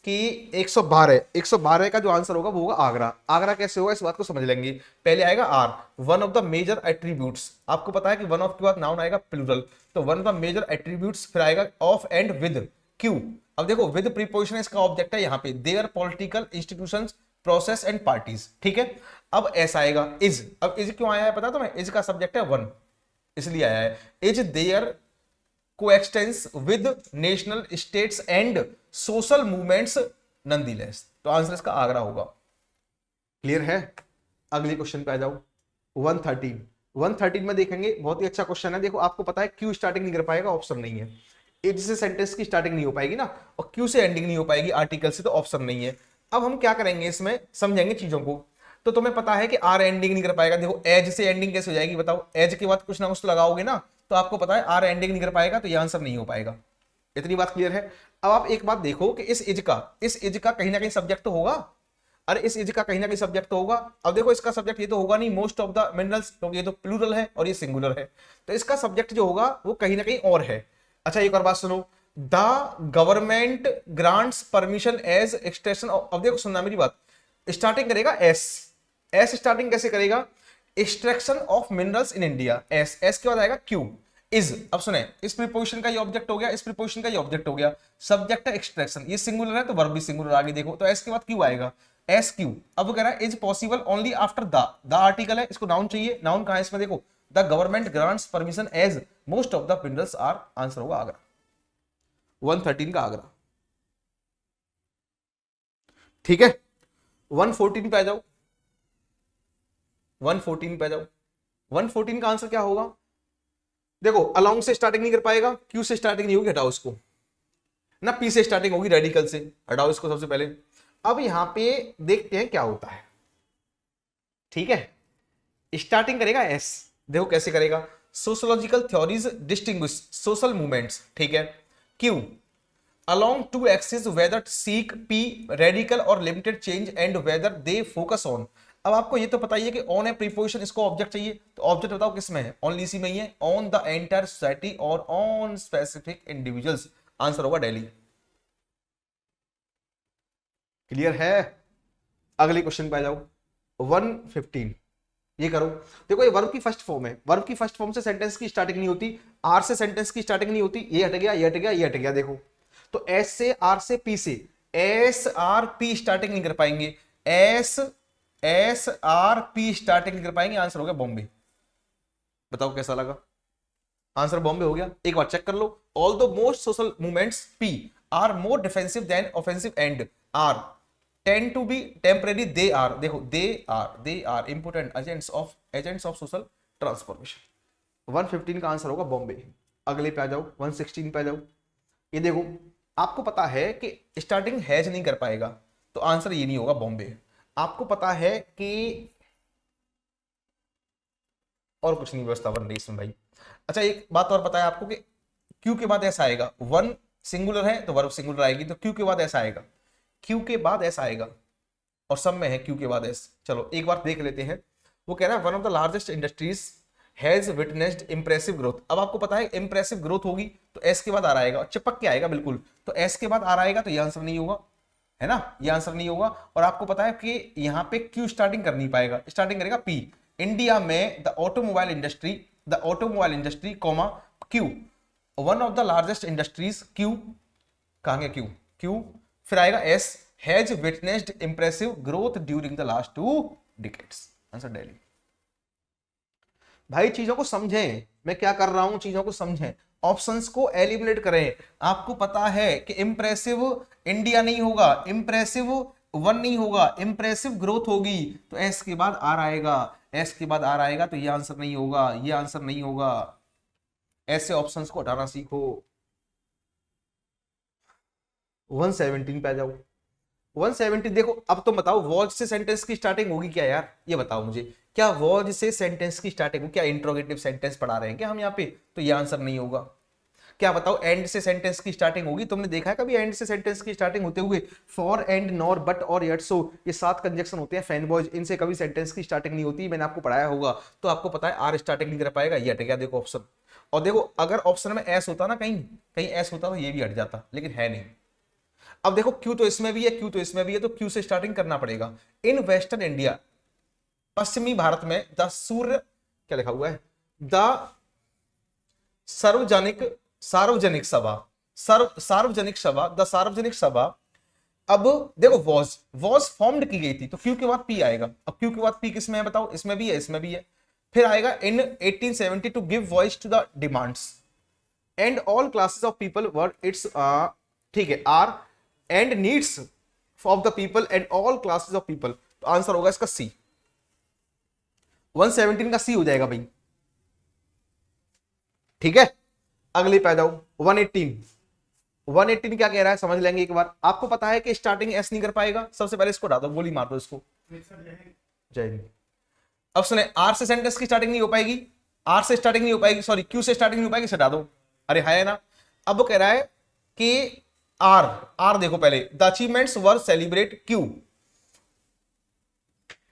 कि 112 का जो आंसर होगा वो होगा आगरा। आगरा कैसे होगा इस बात को समझ लेंगे। पहले आएगा are, one of the major attributes, आपको पता है कि वन ऑफ के बाद नाउन आएगा प्लूरल, तो one of the major attributes, फिर आएगा ऑफ एंड विद क्यू। अब देखो विद प्रीपोजिशन इसका ऑब्जेक्ट है यहाँ पे, there political institutions process and parties, ठीक है। अब ऐसा आएगा इज, अब इज क्यों आया है पता तुम्हें, इज का सब्जेक्ट है वन, इसलिए आया है। Is there coexistence with national states and social movements nonetheless, तो आंसर इसका आगरा होगा। क्लियर है। अगले क्वेश्चन पे आ जाओ, 113 में देखेंगे, बहुत ही अच्छा क्वेश्चन है। देखो आपको पता है क्यू स्टार्टिंग नहीं कर पाएगा, ऑप्शन नहीं है। एज से सेंटेंस की स्टार्टिंग नहीं हो पाएगी ना, और क्यू से एंडिंग नहीं हो पाएगी आर्टिकल से, तो ऑप्शन नहीं है। अब हम क्या करेंगे इसमें, समझेंगे चीजों को। तो तुम्हें पता है कि आर एंडिंग नहीं कर पाएगा, देखो एज से एंडिंग कैसे हो जाएगी बताओ, एज के बाद कुछ ना कुछ तो लगाओगे ना, तो आपको पता है आर एंडिंग नहीं कर पाएगा, तो ये आंसर नहीं हो पाएगा। इतनी बात क्लियर है। अब आप एक बात देखो कि इस एज का कहीं ना कहीं सब्जेक्ट तो होगा, अरे इस एज का कहीं ना कहीं सब्जेक्ट तो होगा। अब देखो इसका सब्जेक्ट ये तो होगा नहीं मोस्ट ऑफ द मिनरल्स, क्योंकि ये तो प्लूरल है और ये सिंगुलर है, तो इसका सब्जेक्ट जो होगा वो कहीं ना कहीं और है। अच्छा एक और बात सुनो, the government grants permission as extension. अब देखो सुनना मेरी बात, स्टार्टिंग करेगा एस, एस स्टार्टिंग कैसे करेगा, extraction of minerals in India, S, S के बाद आएगा क्यू, इज। अब सुने, इस प्रीपोजिशन का ये ऑब्जेक्ट हो गया, इस प्रीपोजिशन का ये ऑब्जेक्ट हो गया, सब्जेक्ट है एक्सट्रैक्शन, ये सिंगुलर है तो वर्ब भी सिंगुलर आगे देखो, तो एस के बाद क्यू आएगा, एस क्यू। अब वो कह रहा है is possible only after the article है, इसको नाउन चाहिए, नाउन कहां है इसमें देखो, the government grants permission as most of the minerals are, answer होगा आगरा। 113 का आगरा। ठीक है, 114 पे आ जाओ, 114 पे आ जाओ। 114 का आंसर क्या होगा? देखो अलोंग से स्टार्टिंग नहीं कर पाएगा, क्यू से स्टार्टिंग नहीं होगी, हटाओ इसको ना, पी से स्टार्टिंग होगी रेडिकल से, हटाओ इसको सबसे पहले। अब यहां पे देखते हैं क्या होता है। ठीक है, स्टार्टिंग करेगा एस, देखो कैसे करेगा, sociological theories distinguish social movements. ठीक है, Q along two axes whether seek p radical or limited change and whether they focus on। अब आपको ये तो पता ही है कि ऑन है प्रीपोजिशन, इसको ऑब्जेक्ट चाहिए, तो ऑब्जेक्ट बताओ किस में है, ओनली इसी में ही है, ऑन द एंटायर सोसाइटी और ऑन स्पेसिफिक इंडिविजुअल्स, आंसर होगा दिल्ली। क्लियर है? अगले क्वेश्चन पे आ जाओ, 115। ये करो, देखो ये वर्ब की फर्स्ट फॉर्म है, वर्ब की फर्स्ट फॉर्म से सेंटेंस की स्टार्टिंग नहीं होती, आर से सेंटेंस की स्टार्टिंग नहीं होती, ये हट गया, ये हट गया, ये हट गया। देखो तो एस से, आर से, पी से, एस आर पी स्टार्टिंग नहीं कर पाएंगे, एस आर पी स्टार्टिंग नहीं कर पाएंगे, आंसर हो गया बॉम्बे। बताओ कैसा लगा? आंसर बॉम्बे हो गया। एक बार चेक कर लो, all the most social movements P are more defensive than offensive and are tend to be temporary, they are, देखो they are important agents of social transformation. 115 का आंसर होगा बॉम्बे। अगले पे आ जाओ, 116 पे आ जाओ। ये देखो आपको पता है कि स्टार्टिंग हैज नहीं कर पाएगा, तो आंसर ये नहीं होगा बॉम्बे। आपको पता है कि और कुछ नहीं व्यवस्था बन रही इसमें भाई। अच्छा एक बात और पता है आपको कि क्यू के बाद ऐसा आएगा, वन सिंगुलर है तो वर्ब सिंगुलर आएगी, तो क्यू के बाद ऐसा आएगा, क्यू के बाद ऐसा आएगा, और सब में है क्यू के बाद एस। चलो एक बार देख लेते हैं। वो कह रहा है one of the largest industries has witnessed impressive growth. अब आपको पता है इंप्रेसिव ग्रोथ होगी तो एस के बाद आ आएगा, चिपक के आएगा बिल्कुल, तो एस के बाद आ आएगा, तो ये आंसर नहीं होगा, है ना, ये आंसर नहीं होगा। और आपको पता है कि यहाँ पे क्यू स्टार्टिंग कर नहीं पाएगा, स्टार्टिंग करेगा पी। इंडिया में the automobile industry comma Q, one of the largest industries Q, कहां गया क्यू, फिर आएगा S, has witnessed impressive growth during the last 2 decades, answer Delhi. भाई चीजों को समझें, मैं क्या कर रहा हूं, चीजों को समझें, ऑप्शंस को एलिमिनेट करें। आपको पता है कि इंप्रेसिव इंडिया नहीं होगा, इंप्रेसिव वन नहीं होगा, इंप्रेसिव ग्रोथ होगी, तो एस के बाद आर आएगा, एस के बाद आर आएगा, तो ये आंसर नहीं होगा, ये आंसर नहीं होगा। ऐसे ऑप्शंस को हटाना सीखो। 117 पे आ जाओ। 170 देखो, अब तो बताओ वॉज से सेंटेंस की स्टार्टिंग होगी क्या यार, ये बताओ मुझे, क्या वॉज से सेंटेंस की स्टार्टिंग, क्या इंट्रोगेटिव सेंटेंस पढ़ा रहे हैं क्या हम यहाँ पे, तो ये आंसर नहीं होगा। क्या बताओ एंड से सेंटेंस की स्टार्टिंग होगी, तुमने देखा है कभी एंड से सेंटेंस की स्टार्टिंग होते हुए? फॉर, एंड, नॉर, बट और येट, सो, ये 7 कंजक्शन होते हैं फैन बॉयज, इनसे कभी सेंटेंस की स्टार्टिंग नहीं होती, मैंने आपको पढ़ाया होगा। तो आपको पता है आर स्टार्टिंग नहीं कर पाएगा, ये हट गया देखो ऑप्शन। और देखो अगर ऑप्शन में एस होता ना, कहीं एस होता तो ये भी हट जाता, लेकिन है नहीं। अब देखो क्यू तो इसमें भी है, क्यू तो इसमें भी है, तो क्यू से स्टार्टिंग करना पड़ेगा। इन वेस्टर्न इंडिया, पश्चिमी भारत में, द सूर्य, क्या लिखा हुआ है, द सार्वजनिक सभा। अब देखो वॉज फॉर्म्ड की गई थी, तो क्यू के बाद पी आएगा। अब क्यू के बाद पी किस में है बताओ? इसमें भी है, इसमें भी है। फिर आएगा in 1870 to give voice to the demands and all classes of people were its, ठीक है, are and needs of the people and all classes of people, तो आंसर होगा इसका सी। 117 का सी हो जाएगा भाई। ठीक है, अगले पे आ जाओ। 118 क्या कह रहा है समझ लेंगे एक बार। आपको पता है कि स्टार्टिंग एस नहीं कर पाएगा, सबसे पहले इसको हटा दो, गोली मार दो इसको। जय हिंद। अब सुने, आर से सेंटेंस की स्टार्टिंग नहीं हो पाएगी, आर से स्टार्टिंग नहीं हो पाएगी, सॉरी क्यू से स्टार्टिंग नहीं हो पाएगी, हटा दो। अरे है ना। अब वो कह रहा है कि आर देखो पहले, the achievements were celebrate Q.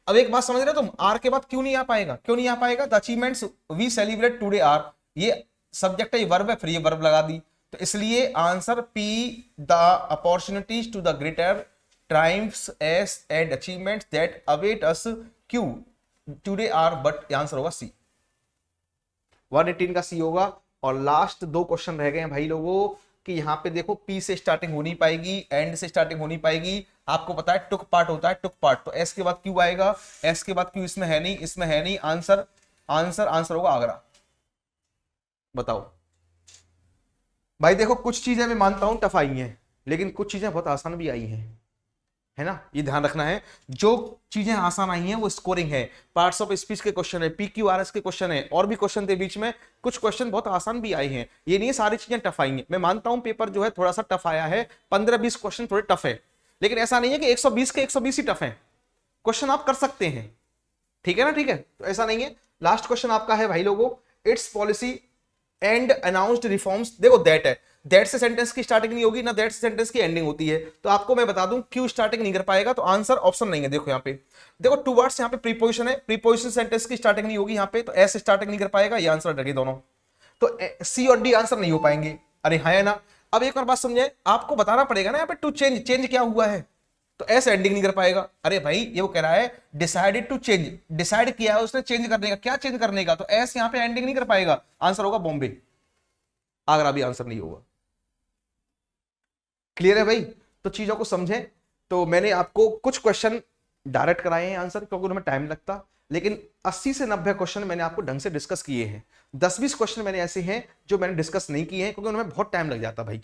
अब एक बात समझ रहे हो तुम, आर के बाद क्यों नहीं आ पाएगा, क्यों नहीं आ पाएगा? The achievements we celebrate today are, ये सब्जेक्ट है, ये वर्ब है, फिर ये वर्ब लगा दी, तो इसलिए answer P, the opportunities to the greater triumphs as and achievements that await us Q today are, but answer होगा सी। 118 का सी होगा। और लास्ट 2 क्वेश्चन रह गए हैं भाई लोगों, कि यहां पे देखो पी से स्टार्टिंग हो नहीं पाएगी, एंड से स्टार्टिंग हो नहीं पाएगी। आपको पता है टुक पार्ट होता है, टुक पार्ट, तो एस के बाद क्यू आएगा, एस के बाद क्यू इसमें है नहीं, इसमें है नहीं, आंसर आंसर होगा आगरा। बताओ भाई, देखो कुछ चीजें मैं मानता हूं टफ आई हैं, लेकिन कुछ चीजें बहुत आसान भी आई हैं, है ना, ये ध्यान रखना है। जो चीजें आसान आई हैं वो स्कोरिंग है, पार्ट्स ऑफ स्पीच के क्वेश्चन है, PQRS के क्वेश्चन है, और भी क्वेश्चन थे बीच में, कुछ क्वेश्चन बहुत आसान भी आए हैं। ये नहीं सारी चीजें टफ आई हैं। मैं मानता हूं पेपर जो है थोड़ा सा टफ आया है, 15-20 क्वेश्चन थोड़े टफ है, लेकिन ऐसा नहीं है कि 120 के 120 ही टफ है। क्वेश्चन आप कर सकते हैं, ठीक है ना, ठीक है, तो ऐसा नहीं है। लास्ट क्वेश्चन आपका है भाई लोगों, it's policy and announced reforms. देखो दैट है, दैट से सेंटेंस की स्टार्टिंग नहीं होगी ना, दैट से सेंटेंस की एंडिंग होती है। तो आपको मैं बता दूं क्यों स्टार्टिंग नहीं कर पाएगा, तो आंसर ऑप्शन नहीं है। देखो यहाँ पे, देखो टुवर्ड्स, यहाँ पे प्रीपोजिशन है, प्रीपोजिशन सेंटेंस की स्टार्टिंग नहीं होगी यहाँ पे, तो एस स्टार्टिंग नहीं कर पाएगा, ये आंसर लगे दोनों, तो सी और डी आंसर नहीं हो पाएंगे। अरे हाँ है ना। अब एक और बात समझे, आपको बताना पड़ेगा ना यहाँ पे टू चेंज, चेंज क्या हुआ है, तो ऐसे एंडिंग नहीं कर पाएगा। अरे भाई ये वो कह रहा है डिसाइडेड टू चेंज, डिसाइड किया है उसने चेंज करने का, क्या चेंज करने का, तो ऐसे यहाँ पे एंडिंग नहीं कर पाएगा, आंसर होगा बॉम्बे, आगरा भी आंसर नहीं होगा। क्लियर है भाई, तो चीजों को समझें। तो मैंने आपको कुछ क्वेश्चन डायरेक्ट कराए हैं आंसर, क्योंकि उनमें टाइम लगता, लेकिन 80 से 90 क्वेश्चन मैंने आपको ढंग से डिस्कस किए हैं। 10-20 क्वेश्चन मैंने ऐसे हैं जो मैंने डिस्कस नहीं किए हैं, क्योंकि उनमें बहुत टाइम लग जाता भाई,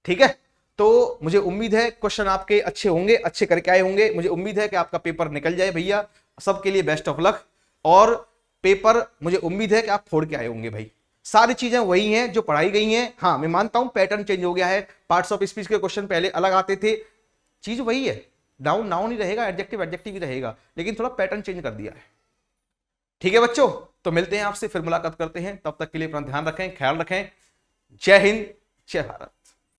ठीक है। तो मुझे उम्मीद है क्वेश्चन आपके अच्छे होंगे, अच्छे करके आए होंगे। मुझे उम्मीद है कि आपका पेपर निकल जाए भैया, सबके लिए बेस्ट ऑफ लक। और पेपर मुझे उम्मीद है कि आप फोड़ के आए होंगे भाई, सारी चीजें वही हैं जो पढ़ाई गई हैं। हाँ मैं मानता हूं पैटर्न चेंज हो गया है, पार्ट्स ऑफ स्पीच के क्वेश्चन पहले अलग आते थे, चीज वही है, डाउन नाउन ही रहेगा, एडजेक्टिव एडजेक्टिव ही रहेगा, लेकिन थोड़ा पैटर्न चेंज कर दिया है। ठीक है बच्चों, तो मिलते हैं आपसे, फिर मुलाकात करते हैं, तब तक के लिए अपना ध्यान रखें, ख्याल रखें। जय हिंद, जय भारत।